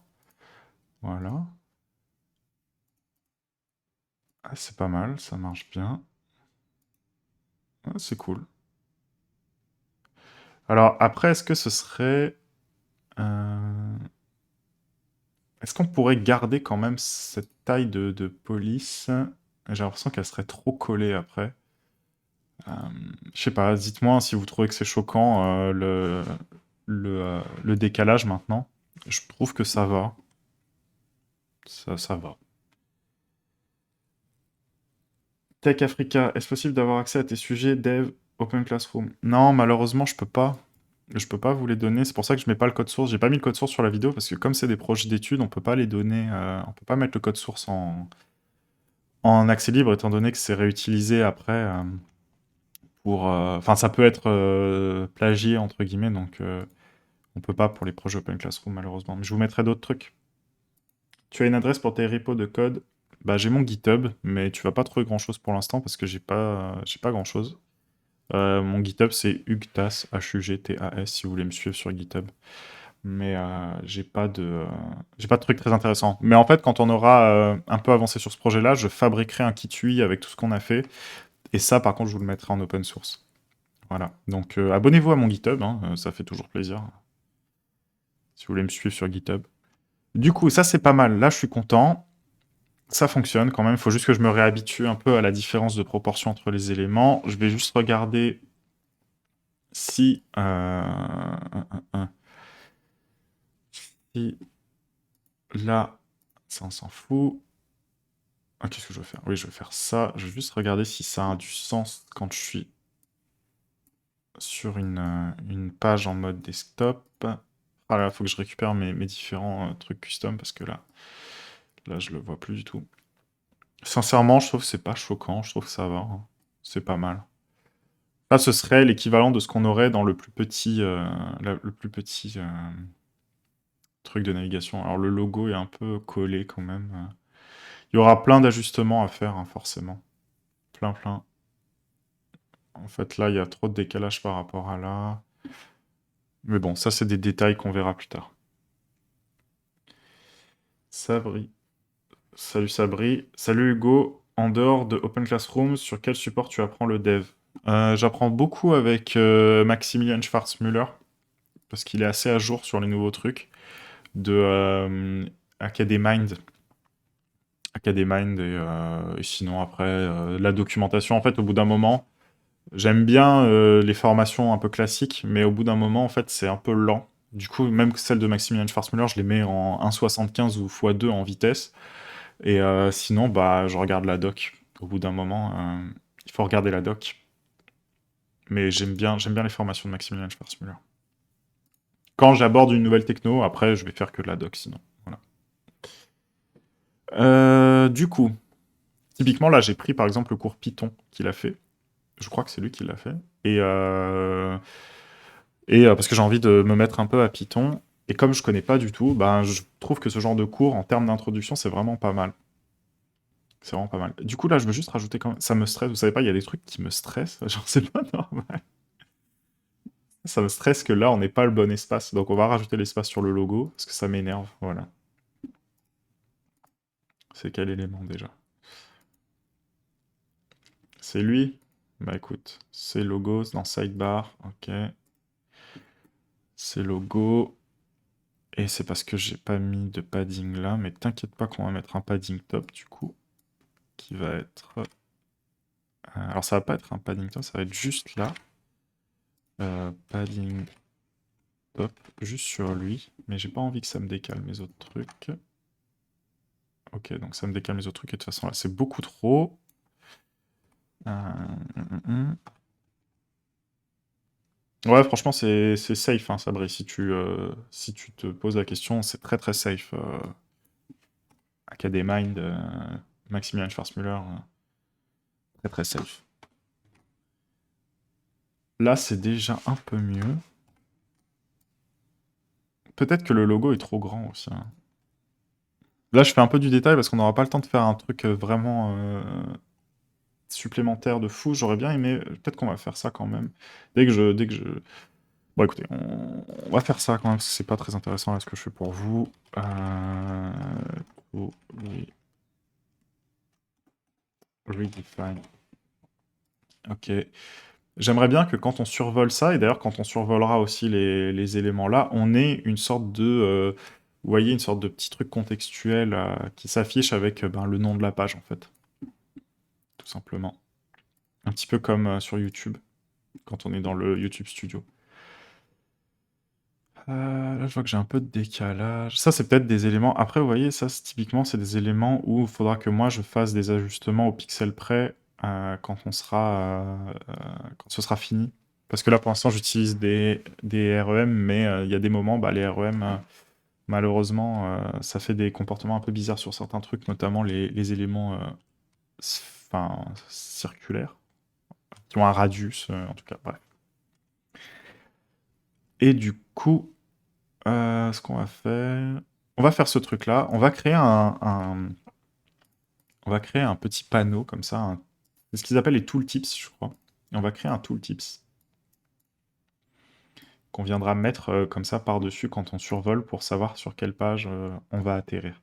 Voilà. Ah, c'est pas mal, ça marche bien. Ah, c'est cool. Alors après, est-ce que ce serait... Est-ce qu'on pourrait garder quand même cette taille de police? J'ai l'impression qu'elle serait trop collée après. Euh, je sais pas, dites-moi si vous trouvez que c'est choquant le décalage maintenant. Je trouve que ça va. Ça va. Tech Africa, est-ce possible d'avoir accès à tes sujets dev Open Classroom? Non, malheureusement, je peux pas. Je peux pas vous les donner. C'est pour ça que je mets pas le code source. J'ai pas mis le code source sur la vidéo parce que comme c'est des projets d'études, on peut pas les donner. On peut pas mettre le code source en accès libre étant donné que c'est réutilisé après pour. Enfin, ça peut être plagié entre guillemets, donc on peut pas pour les projets Open Classroom malheureusement. Mais je vous mettrai d'autres trucs. Tu as une adresse pour tes repos de code? Bah, j'ai mon GitHub, mais tu vas pas trouver grand-chose pour l'instant parce que j'ai pas grand-chose. Mon GitHub, c'est hugtas, Hugtas, si vous voulez me suivre sur GitHub. Mais j'ai pas de truc très intéressant. Mais en fait, quand on aura un peu avancé sur ce projet-là, je fabriquerai un kit UI avec tout ce qu'on a fait. Et ça, par contre, je vous le mettrai en open source. Voilà. Donc, abonnez-vous à mon GitHub, hein, ça fait toujours plaisir. Si vous voulez me suivre sur GitHub. Du coup, ça, c'est pas mal. Là, je suis content. Ça fonctionne quand même. Il faut juste que je me réhabitue un peu à la différence de proportion entre les éléments. Je vais juste regarder si... si là, ça, on s'en fout. Ah, qu'est-ce que je vais faire? Oui, je vais faire ça. Je vais juste regarder si ça a du sens quand je suis sur une page en mode desktop. Ah là, il faut que je récupère mes différents trucs custom parce que là, je le vois plus du tout. Sincèrement, je trouve que c'est pas choquant. Je trouve que ça va, hein. C'est pas mal. Là, ce serait l'équivalent de ce qu'on aurait dans le plus petit, truc de navigation. Alors, le logo est un peu collé quand même. Il y aura plein d'ajustements à faire, hein, forcément. Plein, plein. En fait, là, il y a trop de décalage par rapport à là. Mais bon, ça, c'est des détails qu'on verra plus tard. Sabri. Salut Sabri. Salut Hugo. En dehors de Open Classroom, sur quel support tu apprends le dev? J'apprends beaucoup avec Maximilian Schwarzmüller, parce qu'il est assez à jour sur les nouveaux trucs de Academind. Academind et sinon après, la documentation, en fait, au bout d'un moment, j'aime bien les formations un peu classiques, mais au bout d'un moment, en fait, c'est un peu lent. Du coup, même celle de Maximilian Schwarzmüller, je les mets en 1,75 ou x2 en vitesse. Et sinon, bah, je regarde la doc. Au bout d'un moment, il faut regarder la doc. Mais j'aime bien les formations de Maximilian Schwarzmüller. Quand j'aborde une nouvelle techno, après, je vais faire que de la doc, sinon. Voilà. Du coup, typiquement, là, j'ai pris par exemple le cours Python qu'il a fait. Je crois que c'est lui qui l'a fait. Et parce que j'ai envie de me mettre un peu à Python. Et comme je connais pas du tout, ben, je trouve que ce genre de cours, en termes d'introduction, c'est vraiment pas mal. C'est vraiment pas mal. Du coup, là, je veux juste rajouter quand même... Ça me stresse, vous savez pas, il y a des trucs qui me stressent. Genre, c'est pas normal. Ça me stresse que là, on n'ait pas le bon espace. Donc, on va rajouter l'espace sur le logo, parce que ça m'énerve. Voilà. C'est quel élément, déjà? C'est lui? Bah, écoute, c'est logo, c'est dans sidebar. Ok. C'est logo. Et c'est parce que j'ai pas mis de padding là, mais t'inquiète pas qu'on va mettre un padding top, du coup. Qui va être... alors, ça va pas être un padding top, ça va être juste là. Padding top, juste sur lui. Mais j'ai pas envie que ça me décale mes autres trucs. Ok, donc ça me décale mes autres trucs. Et de toute façon, là, c'est beaucoup trop. Ouais, franchement, c'est safe, hein, Sabri. Si tu te poses la question, c'est très très safe. Academind, Maximilian Schwarzmüller, très très safe. Là, c'est déjà un peu mieux. Peut-être que le logo est trop grand aussi, hein. Là, je fais un peu du détail parce qu'on n'aura pas le temps de faire un truc vraiment supplémentaire de fou. J'aurais bien aimé... Peut-être qu'on va faire ça quand même. Dès que je Bon, écoutez, on va faire ça quand même, parce que c'est pas très intéressant là ce que je fais pour vous. Oh, oui. Redefine. Ok. J'aimerais bien que quand on survole ça, et d'ailleurs quand on survolera aussi les éléments là, on ait une sorte de... vous voyez, une sorte de petit truc contextuel qui s'affiche avec ben, le nom de la page en fait. Tout simplement. Un petit peu comme sur YouTube, quand on est dans le YouTube Studio. Là, je vois que j'ai un peu de décalage. Ça, c'est peut-être des éléments. Après, vous voyez, ça, typiquement, c'est des éléments où il faudra que moi, je fasse des ajustements au pixel près quand quand ce sera fini. Parce que là, pour l'instant, j'utilise des REM, mais il y a des moments, bah, les REM, malheureusement, ça fait des comportements un peu bizarres sur certains trucs, notamment les éléments enfin, circulaires, qui ont un radius, en tout cas, bref. Et du coup, ce qu'on va faire... On va faire ce truc-là. On va créer on va créer un petit panneau comme ça. C'est ce qu'ils appellent les tooltips, je crois. Et on va créer un tooltips qu'on viendra mettre comme ça par-dessus quand on survole pour savoir sur quelle page on va atterrir.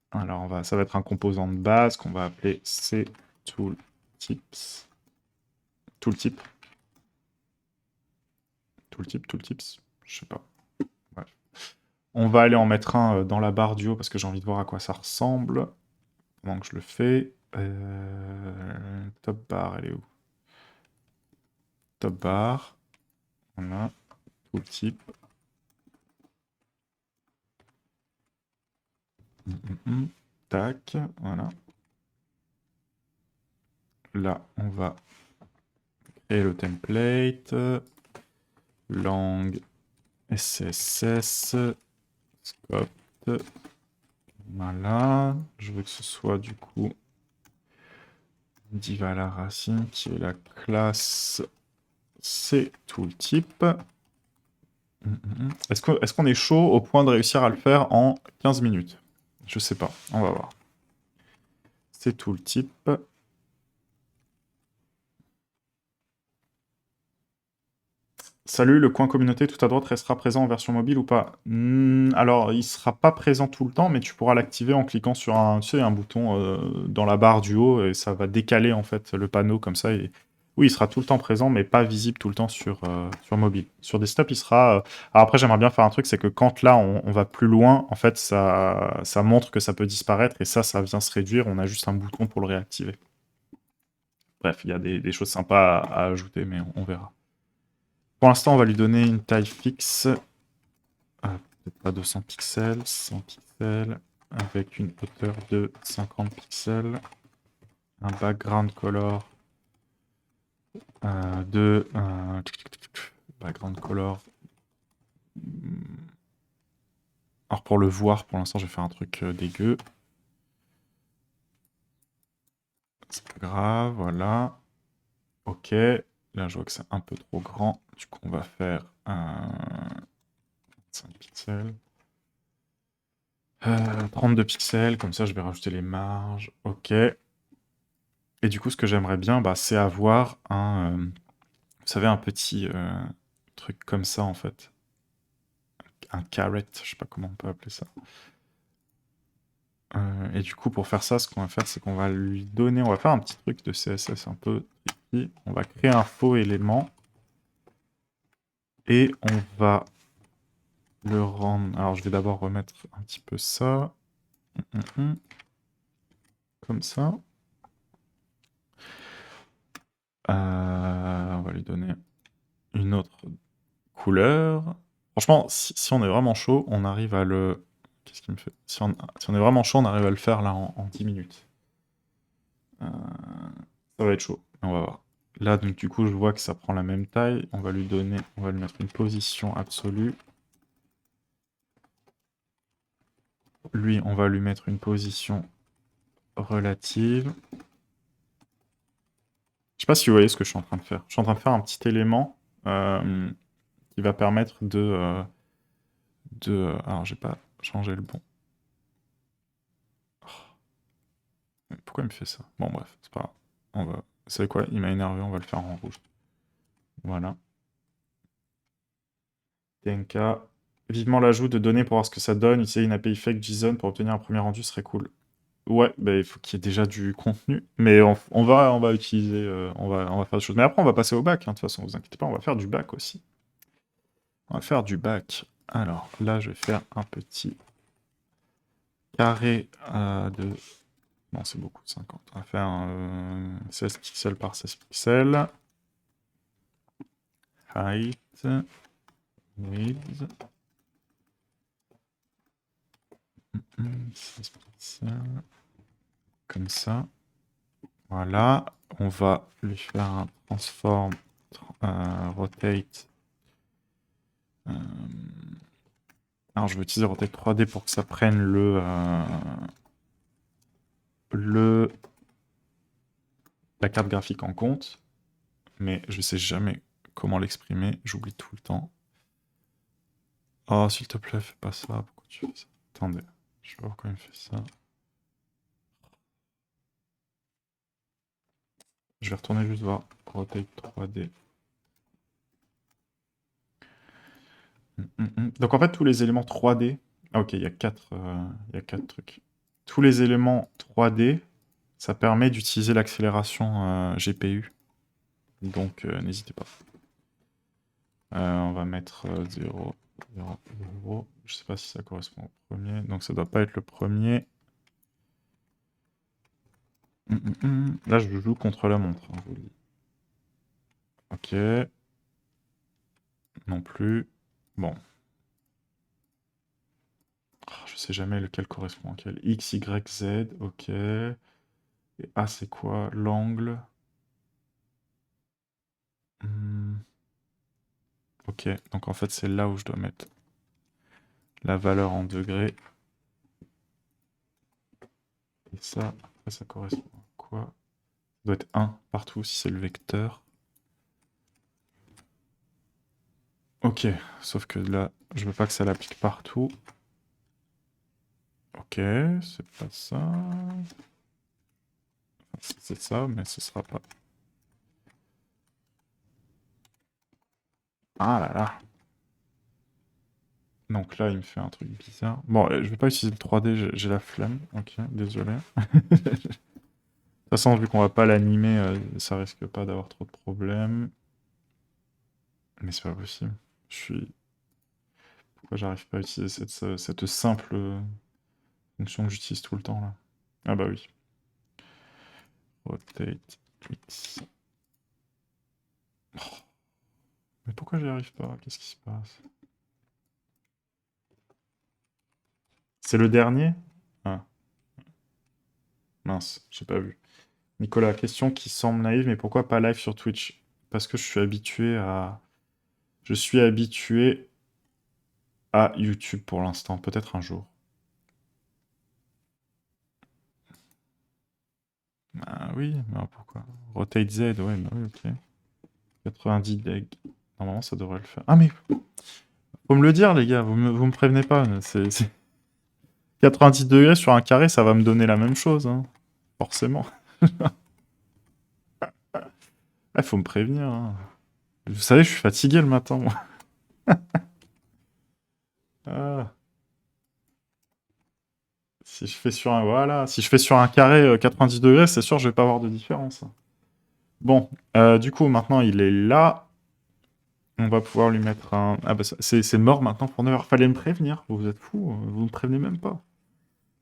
Alors, ça va être un composant de base qu'on va appeler cTooltips. Tooltip. Tooltips, je sais pas. Bref. On va aller en mettre un dans la barre du haut parce que j'ai envie de voir à quoi ça ressemble. Pendant que je le fais. Top bar, elle est où? Top bar. Voilà. Tooltip. Tac. Voilà. Là, on va créer le template. Lang. SSS. Scope. Voilà. Je veux que ce soit du coup div à la racine qui est la classe cTooltip. Est-ce qu'on est chaud au point de réussir à le faire en 15 minutes? Je sais pas, on va voir. cTooltip. Salut, le coin communauté tout à droite restera présent en version mobile ou pas? Alors, il sera pas présent tout le temps, mais tu pourras l'activer en cliquant sur tu sais, un bouton dans la barre du haut, et ça va décaler en fait le panneau comme ça. Et... Oui, il sera tout le temps présent, mais pas visible tout le temps sur mobile. Sur desktop, il sera... Alors après, j'aimerais bien faire un truc, c'est que quand là, on va plus loin, en fait, ça montre que ça peut disparaître, et ça vient se réduire, on a juste un bouton pour le réactiver. Bref, il y a des choses sympas à ajouter, mais on verra. Pour l'instant, on va lui donner une taille fixe. Peut-être pas 200 pixels, 100 pixels, avec une hauteur de 50 pixels. Un background color de... background color... Alors pour le voir, pour l'instant, je vais faire un truc dégueu. C'est pas grave, voilà. Ok. Là, je vois que c'est un peu trop grand. Du coup, on va faire un... 25 pixels. 32 pixels, comme ça je vais rajouter les marges. Ok. Et du coup, ce que j'aimerais bien, bah, c'est avoir vous savez, un petit truc comme ça, en fait. Un carrot, je sais pas comment on peut appeler ça. Et du coup, pour faire ça, ce qu'on va faire, c'est qu'on va lui donner... On va faire un petit truc de CSS un peu tricky. On va créer un faux élément. Et on va le rendre... Alors, je vais d'abord remettre un petit peu ça. Comme ça. On va lui donner une autre couleur. Franchement, si on est vraiment chaud, on arrive à le... Qu'est-ce qu'il me fait si on est vraiment chaud, on arrive à le faire là en 10 minutes. Ça va être chaud, on va voir. Là, donc du coup, je vois que ça prend la même taille. On va lui mettre une position absolue. Lui, on va lui mettre une position relative. Je sais pas si vous voyez ce que je suis en train de faire. Je suis en train de faire un petit élément qui va permettre de... alors, j'ai pas changé le bon. Pourquoi il me fait ça? Bon, bref, c'est pas grave. Vous savez quoi? Il m'a énervé, on va le faire en rouge. Voilà. TNK. Vivement l'ajout de données pour voir ce que ça donne. Utiliser une API fake JSON pour obtenir un premier rendu serait cool. Ouais, bah, il faut qu'il y ait déjà du contenu. Mais on va utiliser, on va faire des choses. Mais après, on va passer au bac, hein, de toute façon, vous inquiétez pas, on va faire du bac aussi. On va faire du bac. Alors, là, je vais faire un petit carré de... Non, c'est beaucoup, 50. On va faire 16 pixels par 16 pixels. Height. Width. 16 pixels. Comme ça. Voilà. On va lui faire un transform rotate. Alors, je vais utiliser rotate 3D pour que ça prenne la carte graphique en compte. Mais je sais jamais comment l'exprimer. J'oublie tout le temps. Oh, s'il te plaît, fais pas ça. Pourquoi tu fais ça? Attendez. Je sais pas pourquoi il me fait ça. Je vais retourner juste voir rotate 3D. Donc en fait, tous les éléments 3D... Ah ok, il y a 4 trucs. Tous les éléments 3D, ça permet d'utiliser l'accélération GPU. Donc n'hésitez pas. On va mettre 0, 0, 0. Je sais pas si ça correspond au premier. Donc ça doit pas être le premier. Là, je joue contre la montre, hein, je vous le dis. Ok. Non plus. Bon. Je sais jamais lequel correspond à quel. X, Y, Z, ok. Et A, c'est quoi? L'angle. Ok, donc en fait, c'est là où je dois mettre la valeur en degrés. Et ça, après, ça correspond à quoi? Ça doit être 1 partout si c'est le vecteur. Ok, sauf que là, je veux pas que ça l'applique partout. Ok, c'est pas ça. Enfin, c'est ça, mais ce sera pas. Ah là là. Donc là, il me fait un truc bizarre. Bon, je vais pas utiliser le 3D, j'ai la flemme. Ok, désolé. De toute façon, vu qu'on va pas l'animer, ça risque pas d'avoir trop de problèmes. Mais c'est pas possible. Pourquoi j'arrive pas à utiliser cette simple fonction que j'utilise tout le temps, là? Ah bah oui. Rotate X. Oh. Mais pourquoi j'y arrive pas? Qu'est-ce qui se passe? C'est le dernier? Ah. Mince, j'ai pas vu. Nicolas, question qui semble naïve, mais pourquoi pas live sur Twitch? Parce que je suis habitué à... Je suis habitué à YouTube pour l'instant, peut-être un jour. Ah oui, mais pourquoi? Rotate Z, ouais, bah oui, ok. 90 deg. Normalement, ça devrait le faire. Ah mais... Faut me le dire, les gars, vous me prévenez pas. 90 degrés sur un carré, ça va me donner la même chose, hein. Forcément. Ah, faut me prévenir, hein. Vous savez, je suis fatigué le matin, moi. Ah. Si je fais sur un... Voilà. Si je fais sur un carré 90 degrés, c'est sûr, je vais pas avoir de différence. Bon, du coup, maintenant, il est là. On va pouvoir lui mettre un... Ah bah, c'est mort maintenant pour 9h. Fallait me prévenir. Vous êtes fous, vous me prévenez même pas.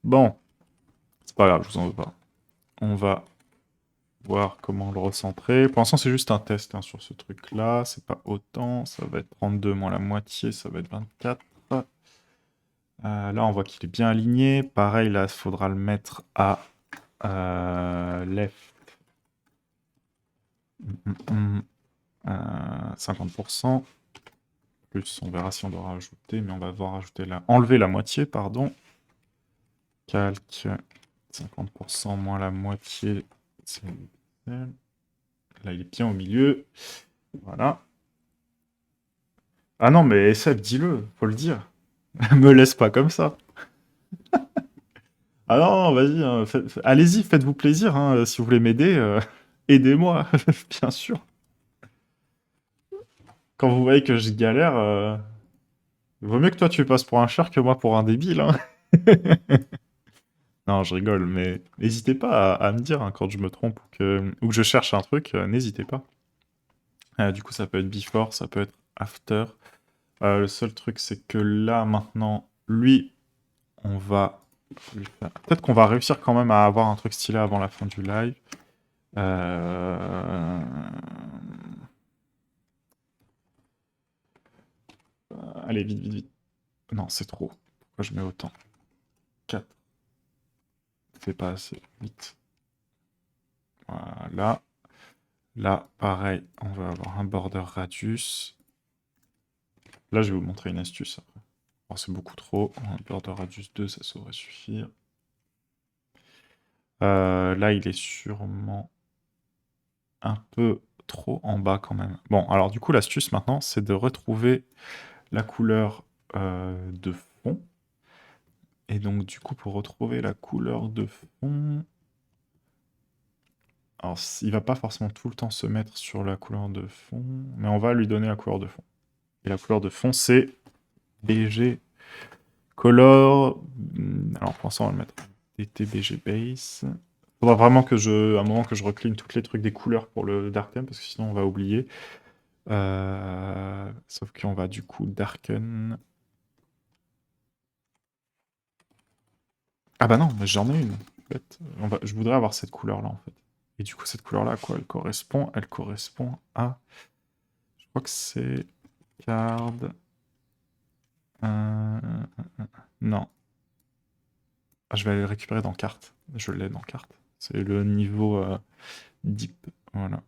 Bon. C'est pas grave, je vous en veux pas. On va voir comment le recentrer. Pour l'instant, c'est juste un test hein, sur ce truc-là. C'est pas autant. Ça va être 32 moins la moitié. Ça va être 24. Là, on voit qu'il est bien aligné. Pareil, là, il faudra le mettre à left. 50%. Plus, on verra si on doit rajouter, mais on va devoir rajouter enlever la moitié, pardon. Calque 50% moins la moitié. Là, il est bien au milieu. Voilà. Ah non, mais SF, dis-le, faut le dire. Me laisse pas comme ça. Ah non, vas-y, hein, allez-y, faites-vous plaisir. Hein, si vous voulez m'aider, aidez-moi, bien sûr. Quand vous voyez que je galère, Vaut mieux que toi tu passes pour un cher que moi pour un débile, hein. Non, je rigole, mais n'hésitez pas à me dire hein, quand je me trompe ou que je cherche un truc, n'hésitez pas. Du coup, ça peut être before, ça peut être after. Le seul truc, c'est que là, maintenant, lui, on va lui faire... Peut-être qu'on va réussir quand même à avoir un truc stylé avant la fin du live. Allez, vite, vite, vite. Non, c'est trop. Pourquoi je mets autant? 4. C'est pas assez. Vite. Voilà. Là, pareil, on va avoir un border radius. Là, je vais vous montrer une astuce après. Oh, c'est beaucoup trop. Un border radius 2, ça saurait suffire. Là, il est sûrement un peu trop en bas quand même. Bon, alors du coup, l'astuce maintenant, c'est de retrouver la couleur de fond. Et donc, du coup, pour retrouver la couleur de fond... Alors, il va pas forcément tout le temps se mettre sur la couleur de fond, mais on va lui donner la couleur de fond. Et la couleur de fond, c'est BG Color... Alors, pour l'instant, on va le mettre DTBG Base. Faudra vraiment que à un moment que je recline tous les trucs des couleurs pour le dark theme, parce que sinon on va oublier. Sauf qu'on va du coup darken. Ah bah non, mais j'en ai une. En fait. Je voudrais avoir cette couleur-là en fait. Et du coup, cette couleur-là, à quoi elle correspond? Elle correspond à... Je crois que c'est... Card... Non. Ah, je vais aller le récupérer dans carte. Je l'ai dans carte. C'est le niveau deep. Voilà.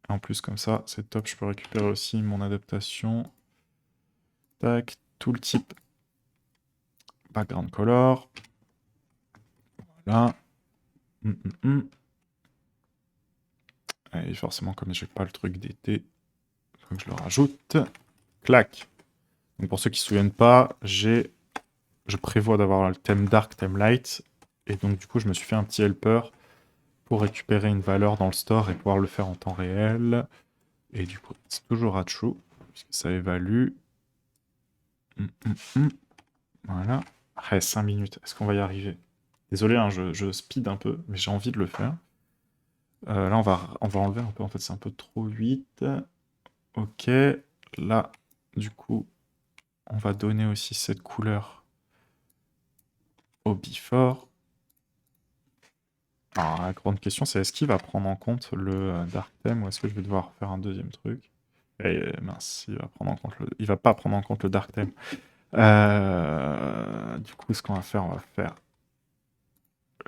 En plus, comme ça, c'est top. Je peux récupérer aussi mon adaptation. Tac, tooltip. Background color. Voilà. Et forcément, comme j'ai pas le truc d'été, il faut que je le rajoute. Clac. Donc pour ceux qui se souviennent pas, je prévois d'avoir le thème dark, thème light. Et donc du coup, je me suis fait un petit helper pour récupérer une valeur dans le store et pouvoir le faire en temps réel. Et du coup, c'est toujours à true, puisque ça évalue. Voilà. Après, 5 minutes. Est-ce qu'on va y arriver? Désolé, hein, je speed un peu, mais j'ai envie de le faire. Là, on va enlever un peu. En fait, c'est un peu trop 8. Ok. Là, du coup, on va donner aussi cette couleur au before. Alors, la grande question, c'est est-ce qu'il va prendre en compte le dark theme ou est-ce que je vais devoir faire un deuxième truc? Et mince, il va pas prendre en compte le dark theme. Du coup, ce qu'on va faire, on va faire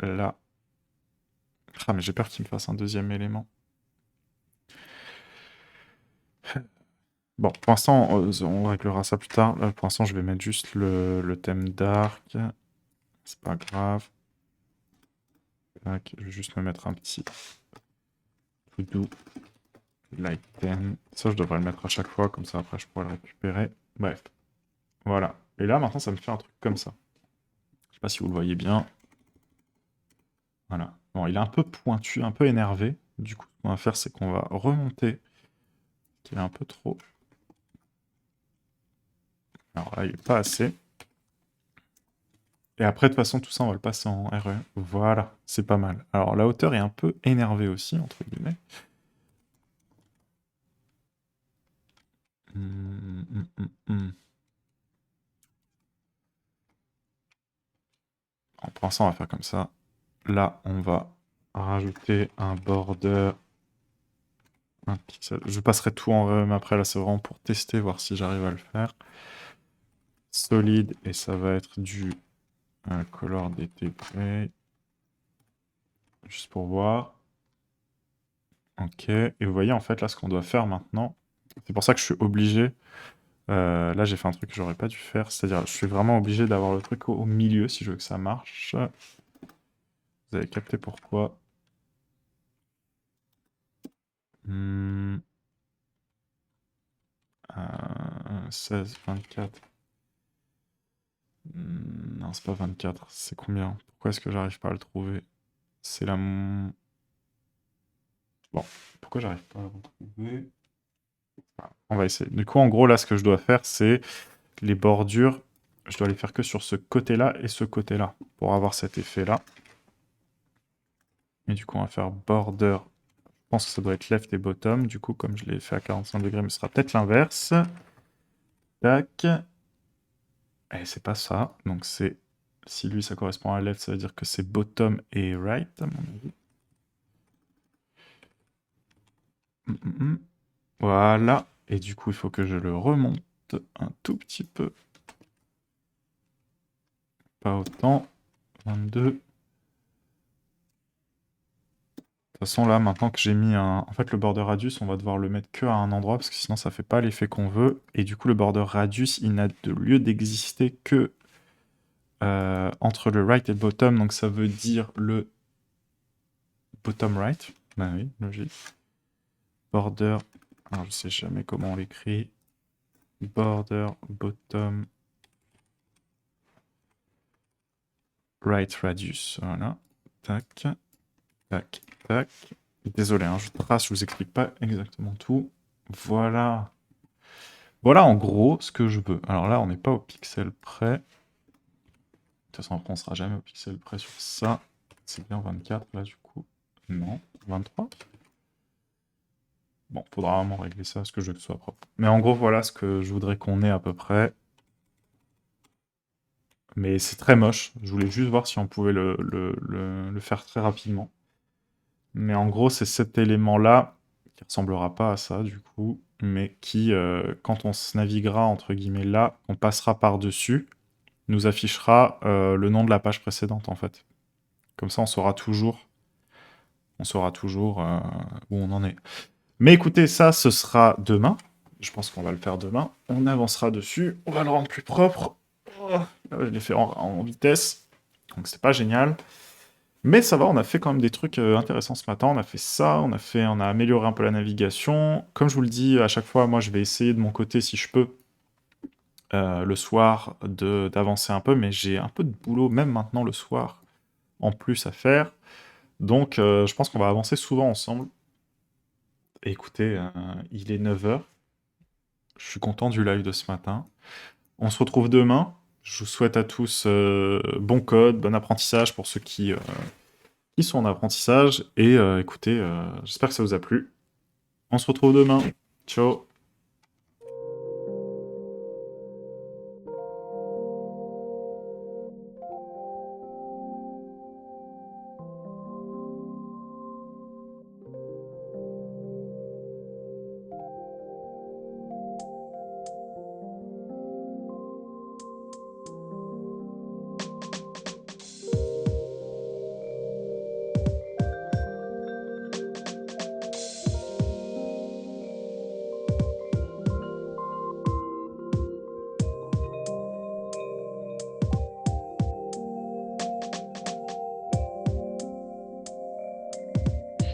là. Ah, mais j'ai peur qu'il me fasse un deuxième élément. Bon, pour l'instant, on réglera ça plus tard. Là, pour l'instant, je vais mettre juste le thème dark. C'est pas grave. Tac, je vais juste me mettre un petit to do light 10. Ça, je devrais le mettre à chaque fois, comme ça après je pourrai le récupérer. Bref. Voilà. Et là, maintenant, ça me fait un truc comme ça. Je sais pas si vous le voyez bien. Voilà. Bon, il est un peu pointu, un peu énervé. Du coup, ce qu'on va faire, c'est qu'on va remonter. Qu'il est un peu trop. Alors là, il est pas assez. Et après, de toute façon, tout ça, on va le passer en RE. Voilà, c'est pas mal. Alors, la hauteur est un peu énervée aussi, entre guillemets. Pour l'instant, on va faire comme ça. Là, on va rajouter un border. Un pixel. Je passerai tout en REM après, là, c'est vraiment pour tester, voir si j'arrive à le faire. Solide, et ça va être du color DT Gray. Juste pour voir. Ok, et vous voyez, en fait, là, ce qu'on doit faire maintenant, c'est pour ça que je suis obligé. Là, j'ai fait un truc que j'aurais pas dû faire, c'est-à-dire, je suis vraiment obligé d'avoir le truc au milieu si je veux que ça marche. Vous avez capté pourquoi. 16, 24. Non, c'est pas 24, c'est combien? Pourquoi est-ce que j'arrive pas à le trouver? C'est la... Bon, pourquoi j'arrive pas à le trouver? On va essayer. Du coup, en gros, là, ce que je dois faire, c'est les bordures, je dois les faire que sur ce côté-là et ce côté-là pour avoir cet effet-là. Et du coup, on va faire border. Je pense que ça doit être left et bottom. Du coup, comme je l'ai fait à 45 degrés, mais ce sera peut-être l'inverse. Tac. Et c'est pas ça. Donc c'est... Si lui, ça correspond à left, ça veut dire que c'est bottom et right, à mon avis. Voilà. Et du coup, il faut que je le remonte un tout petit peu. Pas autant. 22. De toute façon, là, maintenant que j'ai mis un... En fait, le border radius, on va devoir le mettre que à un endroit, parce que sinon, ça fait pas l'effet qu'on veut. Et du coup, le border radius, il n'a de lieu d'exister que entre le right et le bottom. Donc, ça veut dire le bottom right. Ben oui, logique. Border... Alors, je sais jamais comment on l'écrit. Border, bottom... right radius. Voilà. Tac. Tac, tac. Désolé, hein, je trace, je vous explique pas exactement tout. Voilà. Voilà en gros ce que je veux. Alors là, on n'est pas au pixel près. De toute façon, après, on sera jamais au pixel près sur ça. C'est bien 24 là du coup. Non, 23. Bon, faudra vraiment régler ça, parce que je veux que ce soit propre. Mais en gros, voilà ce que je voudrais qu'on ait à peu près. Mais c'est très moche. Je voulais juste voir si on pouvait le faire très rapidement. Mais en gros, c'est cet élément-là, qui ressemblera pas à ça du coup, mais qui, quand on se naviguera entre guillemets là, on passera par-dessus, nous affichera le nom de la page précédente en fait. Comme ça, on saura toujours où on en est. Mais écoutez, ça, ce sera demain. Je pense qu'on va le faire demain. On avancera dessus, on va le rendre plus propre. Oh, je l'ai fait en vitesse, donc c'est pas génial. Mais ça va, on a fait quand même des trucs intéressants ce matin. On a fait ça, on a amélioré un peu la navigation. Comme je vous le dis à chaque fois, moi je vais essayer de mon côté, si je peux, le soir, d'avancer un peu. Mais j'ai un peu de boulot, même maintenant le soir, en plus à faire. Donc je pense qu'on va avancer souvent ensemble. Et écoutez, il est 9h. Je suis content du live de ce matin. On se retrouve demain. Je vous souhaite à tous bon code, bon apprentissage pour ceux qui sont en apprentissage. Et écoutez, j'espère que ça vous a plu. On se retrouve demain. Ciao.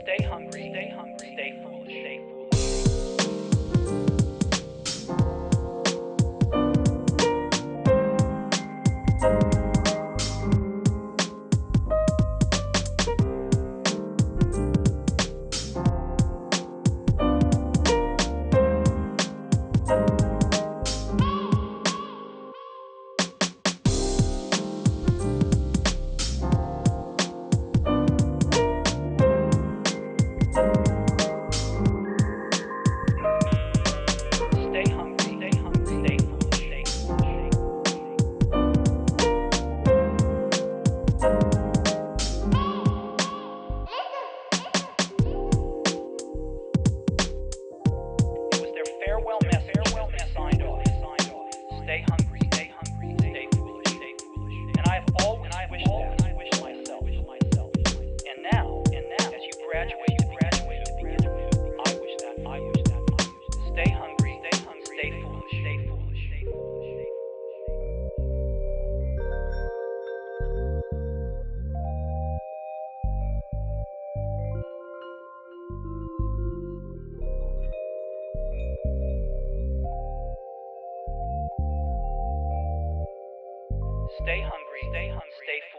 Stay hungry, stay foolish, stay foolish. Stay hungry, stay foolish, stay foolish. It was their farewell message signed off. Stay hungry, stay foolish, stay foolish. And I have always wished myself. And now, as you graduate, I wish that. Stay hungry, stay foolish, stay foolish, stay foolish. Stay hungry, stay foolish.